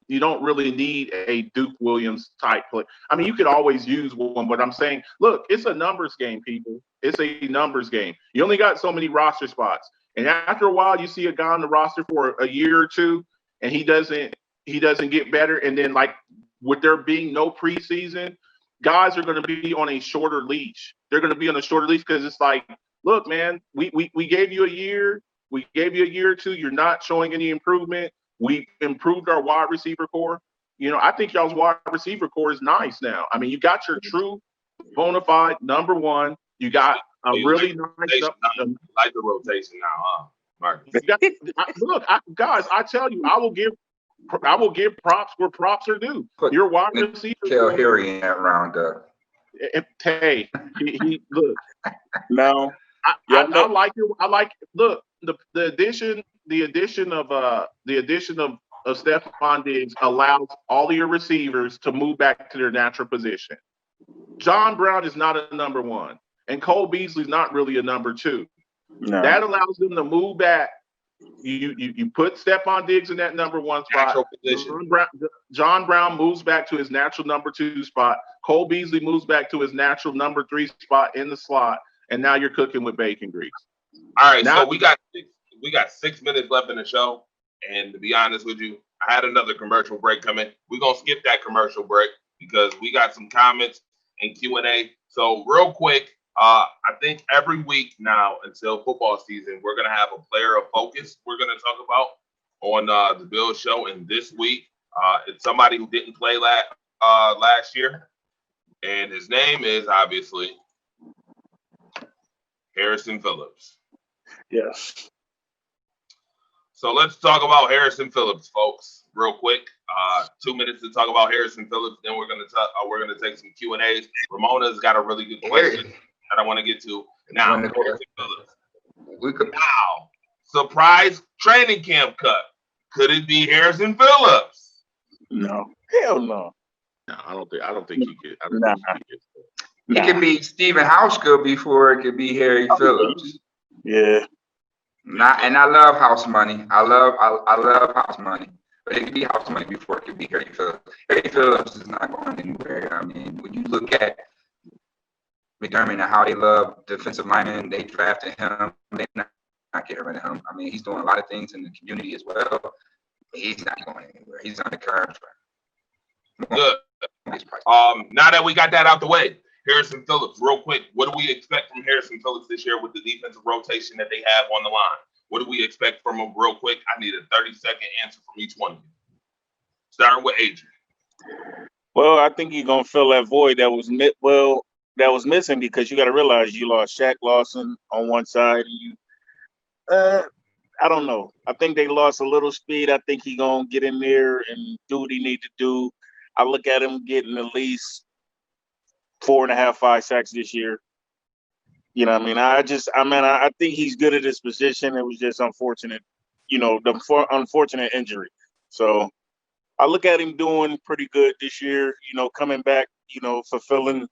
a Duke Williams type play. I mean, you could always use one, but I'm saying, look, it's a numbers game, people. It's a numbers game. You only got so many roster spots. And after a while, you see a guy on the roster for a year or two, and he doesn't get better. And then, like, with there being no preseason, guys are going to be on a shorter leash. They're going to be on a shorter leash because it's like, look, man, we gave you a year. We gave you a year or two. You're not showing any improvement. We improved our wide receiver core. You know, I think y'all's wide receiver core is nice now. I mean, you got your true bona fide number one. You got a really nice. Like the rotation now, huh, Marcus? Guys, I tell you, I will give props where props are due. Your wide receiver. Tell Harry in that roundup. Hey, he look. No, I like it. I like look the addition of Stephon Diggs allows all of your receivers to move back to their natural position. John Brown is not a number one, and Cole Beasley's not really a number two. no. That allows them to move back. You put Stephon Diggs in that number one spot. John Brown moves back to his natural number two spot. Cole Beasley moves back to his natural number three spot in the slot. And now you're cooking with bacon grease. All right, so we got 6 minutes left in the show. And to be honest with you, I had another commercial break coming. We're going to skip that commercial break because we got some comments and Q&A. So real quick, I think every week now until football season, we're going to have a player of focus we're going to talk about on the Bills show. And this week, it's somebody who didn't play last year. And his name is obviously Harrison Phillips. Yes. So let's talk about Harrison Phillips, folks, real quick. 2 minutes to talk about Harrison Phillips. Then we're gonna take some Q&As. Ramona's got a really good question that I want to get to now. Harrison Phillips. Now, surprise training camp cut. Could it be Harrison Phillips? No. Hell no. No, I don't think he could. It could be Stephen Hauschka before it could be Harry Phillips. Yeah. And I love house money. I love house money. But it could be house money before it could be Harry Phillips. Harry Phillips is not going anywhere. I mean, when you look at McDermott and how they love defensive linemen, they drafted him. They not getting rid of him. I mean, he's doing a lot of things in the community as well. But he's not going anywhere. He's on the curve. Good. Now that we got that out the way, Harrison Phillips, real quick, what do we expect from Harrison Phillips this year with the defensive rotation that they have on the line? What do we expect from him real quick? I need a 30-second answer from each one of you. Starting with Adrian. Well, I think you're going to fill that void that was missing because you got to realize you lost Shaq Lawson on one side. And I don't know. I think they lost a little speed. I think he's going to get in there and do what he need to do. I look at him getting at least 4.5, 5 sacks this year. You know what I mean? I think he's good at his position. It was just unfortunate, the unfortunate injury. So I look at him doing pretty good this year, coming back, fulfilling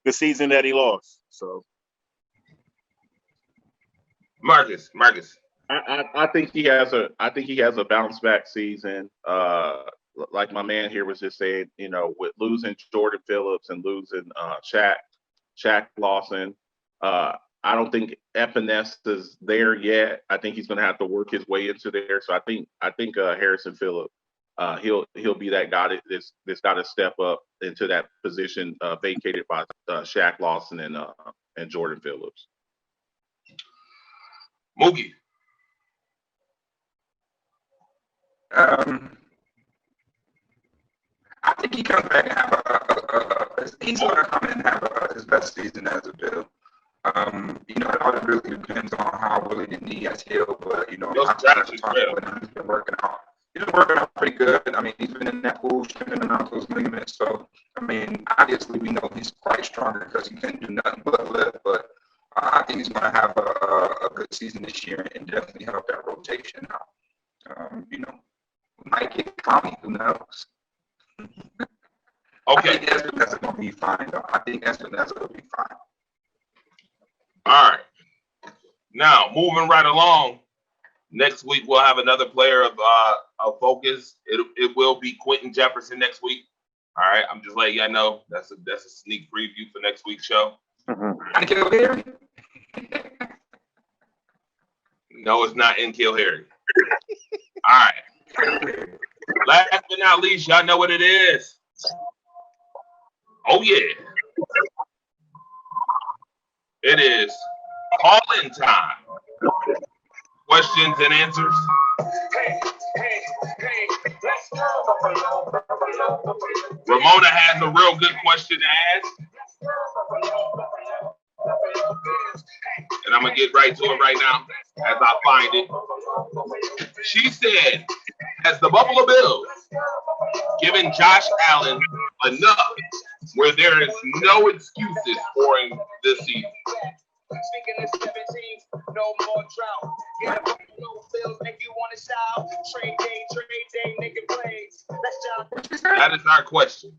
the season that he lost. So Marcus. I think he has a bounce back season. Like my man here was just saying, with losing Jordan Phillips and losing Shaq Lawson, I don't think Epinesa is there yet. I think he's going to have to work his way into there. So I think Harrison Phillips, he'll be that guy that's got to step up into that position vacated by Shaq Lawson and Jordan Phillips. Moogie. I think he comes back and he's going to come in and have his best season as a Bill. It all really depends on how willing the knee has healed, but he's been working out. He's been working out pretty good. I mean, he's been in that pool, strengthening out those ligaments. So, I mean, obviously we know he's quite stronger because he can't do nothing but lift. But I think he's going to have a good season this year and definitely help that rotation out. Might get Tommy, who knows? Okay. I think Espinosa going to be fine, though. I think Espinosa will be fine. All right. Now, moving right along, Next week we'll have another player of focus. It will be Quentin Jefferson next week. All right, I'm just letting y'all know that's a sneak preview for next week's show. No, it's not N'Keal Harry. All right. Last but not least, y'all know what it is. Oh yeah, it is call-in time. Questions and answers. Ramona has a real good question to ask. And I'm going to get right to it right now as I find it. She said, has the Buffalo Bills given Josh Allen enough where there is no excuses for him this season? Speaking of 17, no more drought. Yeah, no bills make you want to shout. Trade day, making plays. That is our question.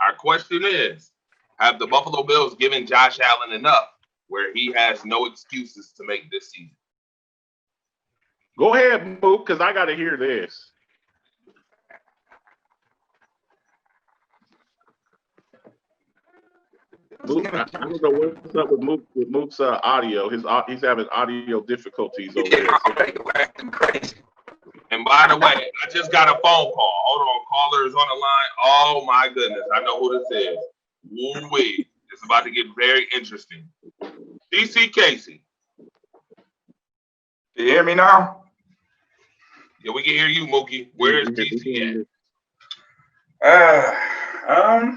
Our question is, have the Buffalo Bills given Josh Allen enough where he has no excuses to make this season? Go ahead, Mook, because I got to hear this. Mook, I don't know what's up with Mook's audio. He's having audio difficulties over there. And by the way, I just got a phone call. Hold on, caller is on the line. Oh my goodness, I know who this is. Woo-wee. It's about to get very interesting. DC Casey. You hear me now? Yeah, we can hear you, Mookie. Where is DC at?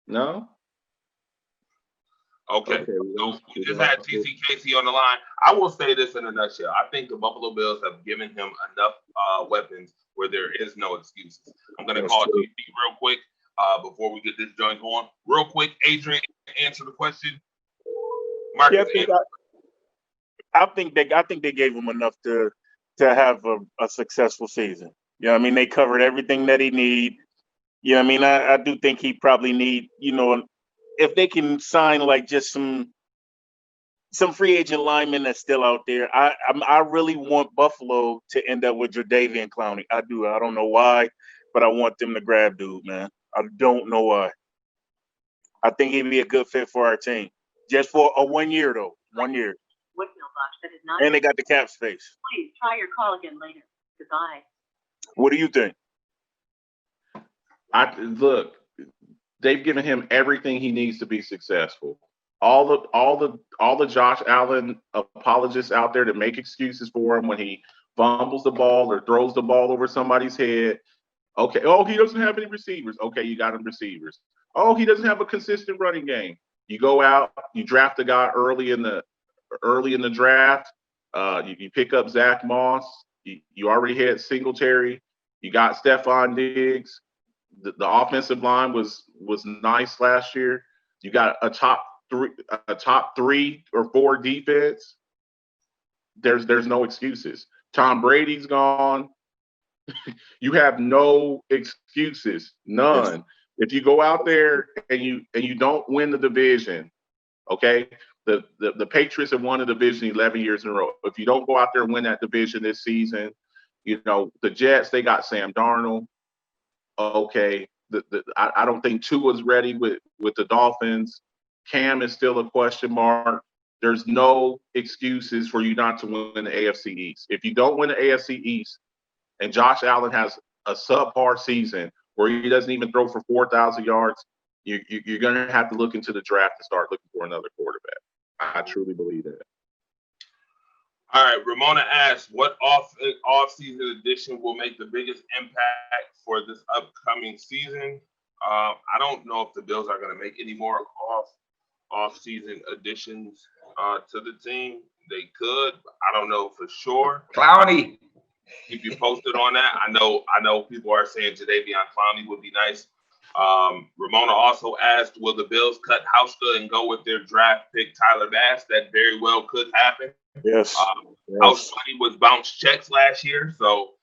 No? Okay. So we just had TC Casey on the line. I will say this in a nutshell. I think the Buffalo Bills have given him enough weapons where there is no excuses. I'm going to call TC real quick before we get this joint going. Real quick, Adrian, answer the question. Marcus, I think they gave him enough to have a successful season. You know what I mean? They covered everything that he need. You know what I mean? I do think he probably need, if they can sign like just some free agent linemen that's still out there. I really want Buffalo to end up with Jadeveon Clowney. I do. I don't know why, but I want them to grab dude, man. I don't know why. I think he'd be a good fit for our team. Just for a 1 year, though. 1 year. And they got the cap space. Please try your call again later. Goodbye. What do you think? Look, they've given him everything he needs to be successful. All the Josh Allen apologists out there that make excuses for him when he fumbles the ball or throws the ball over somebody's head. Okay, oh, he doesn't have any receivers. Okay, you got him receivers. Oh, he doesn't have a consistent running game. You go out, you draft a guy early in the draft. You pick up Zach Moss. You already had Singletary. You got Stephon Diggs. The offensive line was nice last year. You got a top 3 or 4 defense. There's no excuses. Tom Brady's gone. You have no excuses, none. If you go out there and you don't win the division, okay. The Patriots have won the division 11 years in a row. If you don't go out there and win that division this season, the Jets, they got Sam Darnold. Okay, I don't think Tua's ready with the Dolphins. Cam is still a question mark. There's no excuses for you not to win the AFC East. If you don't win the AFC East and Josh Allen has a subpar season where he doesn't even throw for 4,000 yards, you're going to have to look into the draft and start looking for another quarterback. I truly believe that. All right, Ramona asks, what off-season addition will make the biggest impact for this upcoming season? I don't know if the Bills are going to make any more off-season additions to the team. They could. I don't know for sure. Clowney. Keep you posted on that. I know people are saying Jadeveon Clowney would be nice. Ramona also asked, will the Bills cut Hauska and go with their draft pick Tyler Bass? That very well could happen. Yes. House money was bounced checks last year, so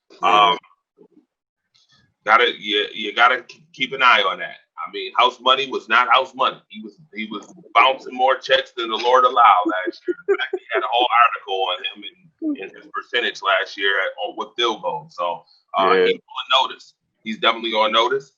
you gotta keep an eye on that. I mean, house money was not house money. He was bouncing more checks than the Lord allowed last year. In fact, he had a whole article on him in his percentage last year with field goals. So he's on notice. He's definitely on notice.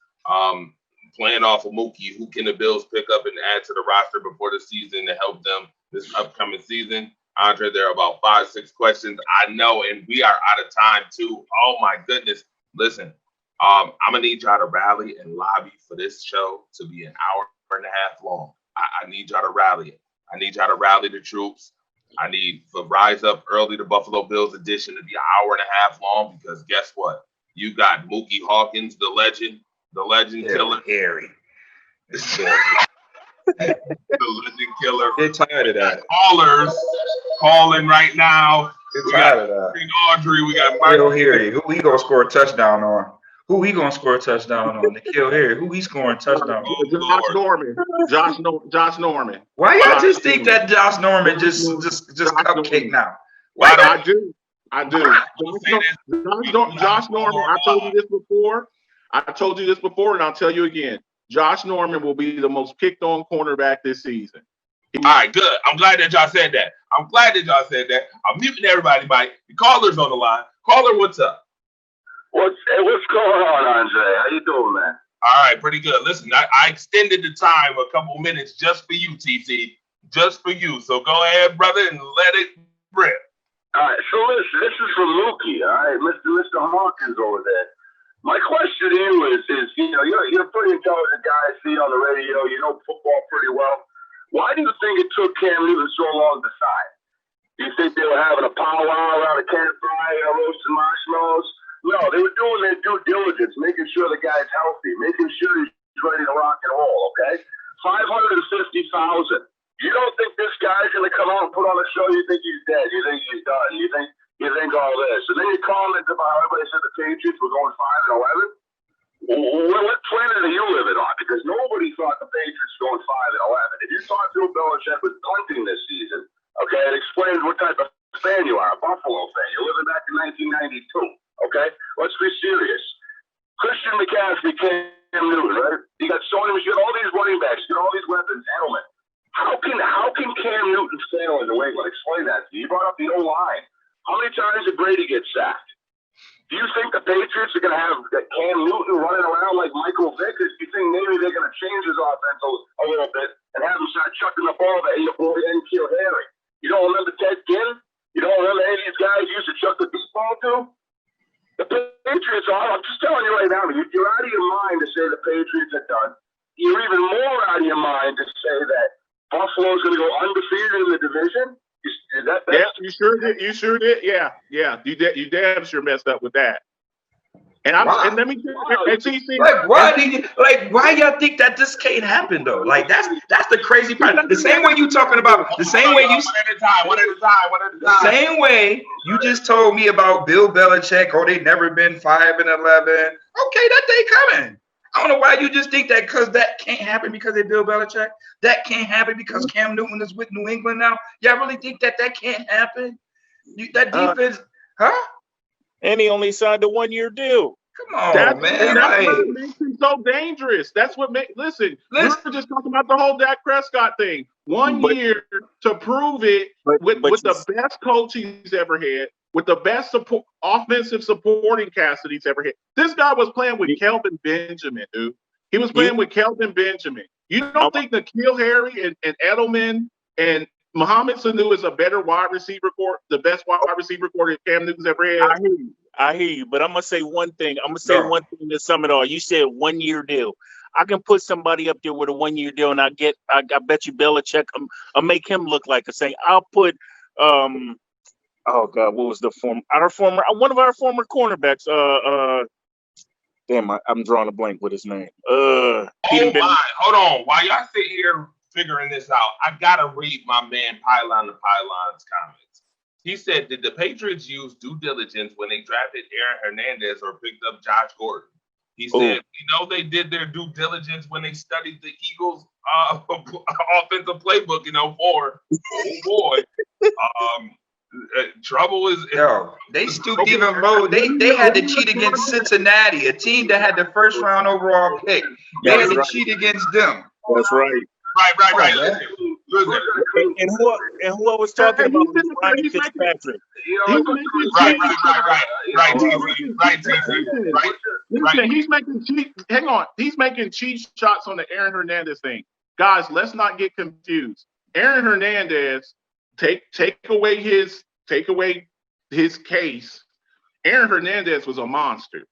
Playing off of Mookie, who can the Bills pick up and add to the roster before the season to help them this upcoming season? Andre, there are about 5-6 questions. I know, and we are out of time too. Oh my goodness. Listen, I'm gonna need y'all to rally and lobby for this show to be an hour and a half long. I need y'all to rally it. I need y'all to rally the troops. I need for Rise Up Early, the Buffalo Bills edition, to be an hour and a half long because guess what? You got Mookie Hawkins, the legend killer. Harry. The legend killer. Get tired of that. Callers calling right now. Get tired of that. Audrey, we got Kill Harry. Who he gonna score a touchdown on? Who he gonna score a touchdown on? To kill Harry. Who he scoring a touchdown on? Josh Norman. Why y'all just think that Josh Norman just cupcake now? Why I do. Josh Norman. I told you this before, and I'll tell you again. Josh Norman will be the most picked on cornerback this season. All right, good. I'm glad that y'all said that. I'm muting everybody, Mike. The caller's on the line. Caller, what's up? What's going on, Andre? How you doing, man? All right, pretty good. Listen, I extended the time a couple minutes just for you, TC. Just for you. So go ahead, brother, and let it rip. All right, so listen, this is from Mookie, all right? Mr. Hawkins over there. My question to you is you're a pretty intelligent guy, I see on the radio, you know football pretty well. Why do you think it took Cam Newton so long to sign? Do you think they were having a powwow around a campfire, roasting marshmallows? No, they were doing their due diligence, making sure the guy's healthy, making sure he's ready to rock and roll, okay? $550,000. You don't think this guy's going to come out and put on a show? You think he's dead. You think he's done. You think all this. And then you comment about how everybody said the Patriots were going 5-11. What planet are you living on? Because nobody thought the Patriots were going 5-11. If you thought Bill Belichick was punting this season, okay, it explains what type of fan you are, a Buffalo fan. You're living back in 1992, okay? Let's be serious. Christian McCaffrey, Cam Newton, right? You got Sony, you got all these running backs, you got all these weapons, Edelman. How can Cam Newton fail in New England? Explain that to you. You brought up the O-line. How many times did Brady get sacked? Do you think the Patriots are going to have Cam Newton running around like Michael Vick? Or do you think maybe they're going to change his offense a little bit and have him start chucking the ball to your boy N.Q. Harry? You don't remember Ted Ginn? You don't remember any of these guys used to chuck the deep ball to? The Patriots are, I'm just telling you right now, you're out of your mind to say the Patriots are done. You're even more out of your mind to say that Buffalo's going to go undefeated in the division? Yeah, you sure did. Yeah. You damn sure messed up with that. And and let me why y'all think that this can't happen though? Like that's the crazy part. The same way you talking about, the same way you one at a time. Same way you just told me about Bill Belichick. Oh, they never been 5-11. Okay, that day coming. I don't know why you just think that because that can't happen because they Bill Belichick. That can't happen because Cam Newton is with New England now. Y'all really think that can't happen? That defense, huh? And he only signed a 1-year deal. Come on, man. That's what makes him so dangerous. That's what makes. Listen, we were just talking about the whole Dak Prescott thing. 1 year to prove it with the best coach he's ever had, with the best offensive supporting cast that he's ever had. This guy was playing with Kelvin Benjamin, dude. He was playing with Kelvin Benjamin. You don't think N'Keal Harry and Edelman and Mohamed Sanu is a better wide receiver core, the best wide receiver core that Cam Newton's ever had? I hear you, but I'm gonna say one thing. One thing to sum it all. You said 1 year deal. I can put somebody up there with a 1 year deal, and I bet you Belichick. I'll make him look like a saint. I'll put oh God, what was one of our former cornerbacks? Damn, I'm drawing a blank with his name. Hold on. While y'all sit here figuring this out, I gotta read my man Pylon the Pylon's comments. He said, did the Patriots use due diligence when they drafted Aaron Hernandez or picked up Josh Gordon? He said, they did their due diligence when they studied the Eagles' offensive playbook, for, oh boy. Trouble is Yo, they stooped even low. They had to cheat against Cincinnati, a team that had the first round overall pick. They had to cheat against them. That's right. Right. Listen. And who I was talking about was Ryan Fitzpatrick. Right. He's making cheap. Hang on. He's making cheap shots on the Aaron Hernandez thing. Guys, let's not get confused. Aaron Hernandez, take away his case. Aaron Hernandez was a monster.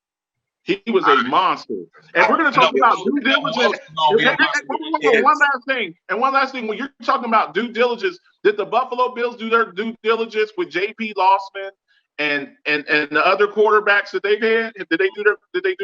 He was a monster. And we're going to talk about due diligence. One last thing. When you're talking about due diligence, did the Buffalo Bills do their due diligence with J.P. Lossman and the other quarterbacks that they've had? Did they do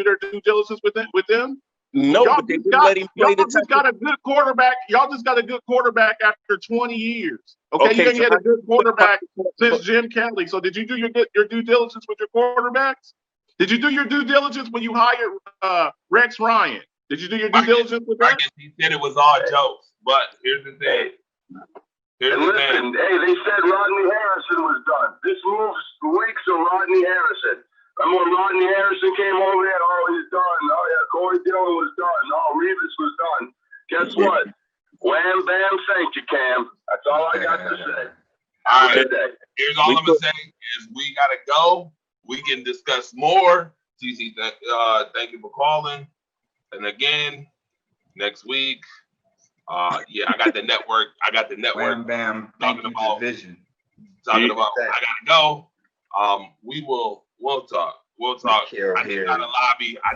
their due diligence with them? No, y'all but they didn't let him play the just got a good quarterback. Y'all just got a good quarterback after 20 years. Okay, you ain't had a good quarterback since Jim Kelly. So did you do your due diligence with your quarterbacks? Did you do your due diligence when you hired Rex Ryan? Did you do your due diligence with that? I guess he said it was all jokes, but here's the thing. Hey, they said Rodney Harrison was done. This moves weeks of Rodney Harrison. Remember when Rodney Harrison came over there? Oh, he's done. Oh, yeah, Corey Dillon was done. Oh, Revis was done. Guess what? Wham, bam, thank you, Cam. That's all I got to say. All right. Here's all I'm going to say is we got to go. We can discuss more. TC, thank you for calling. And again, next week, I got the network. Wham, bam, talking about vision. I gotta go. We'll talk. I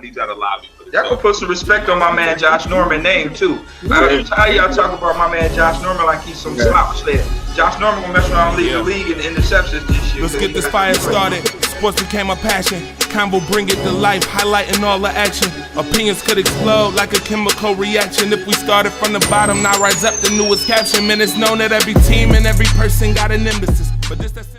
need y'all to lobby for this. Y'all can put some respect on my man Josh Norman's name too. I'm tired y'all talk about my man Josh Norman like he's some slouch there. Josh Norman gonna mess around and lead the league in interceptions this year. Let's get this fire started. Sports became my passion. Convo bring it to life, highlighting all the action. Opinions could explode like a chemical reaction. If we started from the bottom, now rise up the newest caption. Man, it's known that every team and every person got a nemesis. But this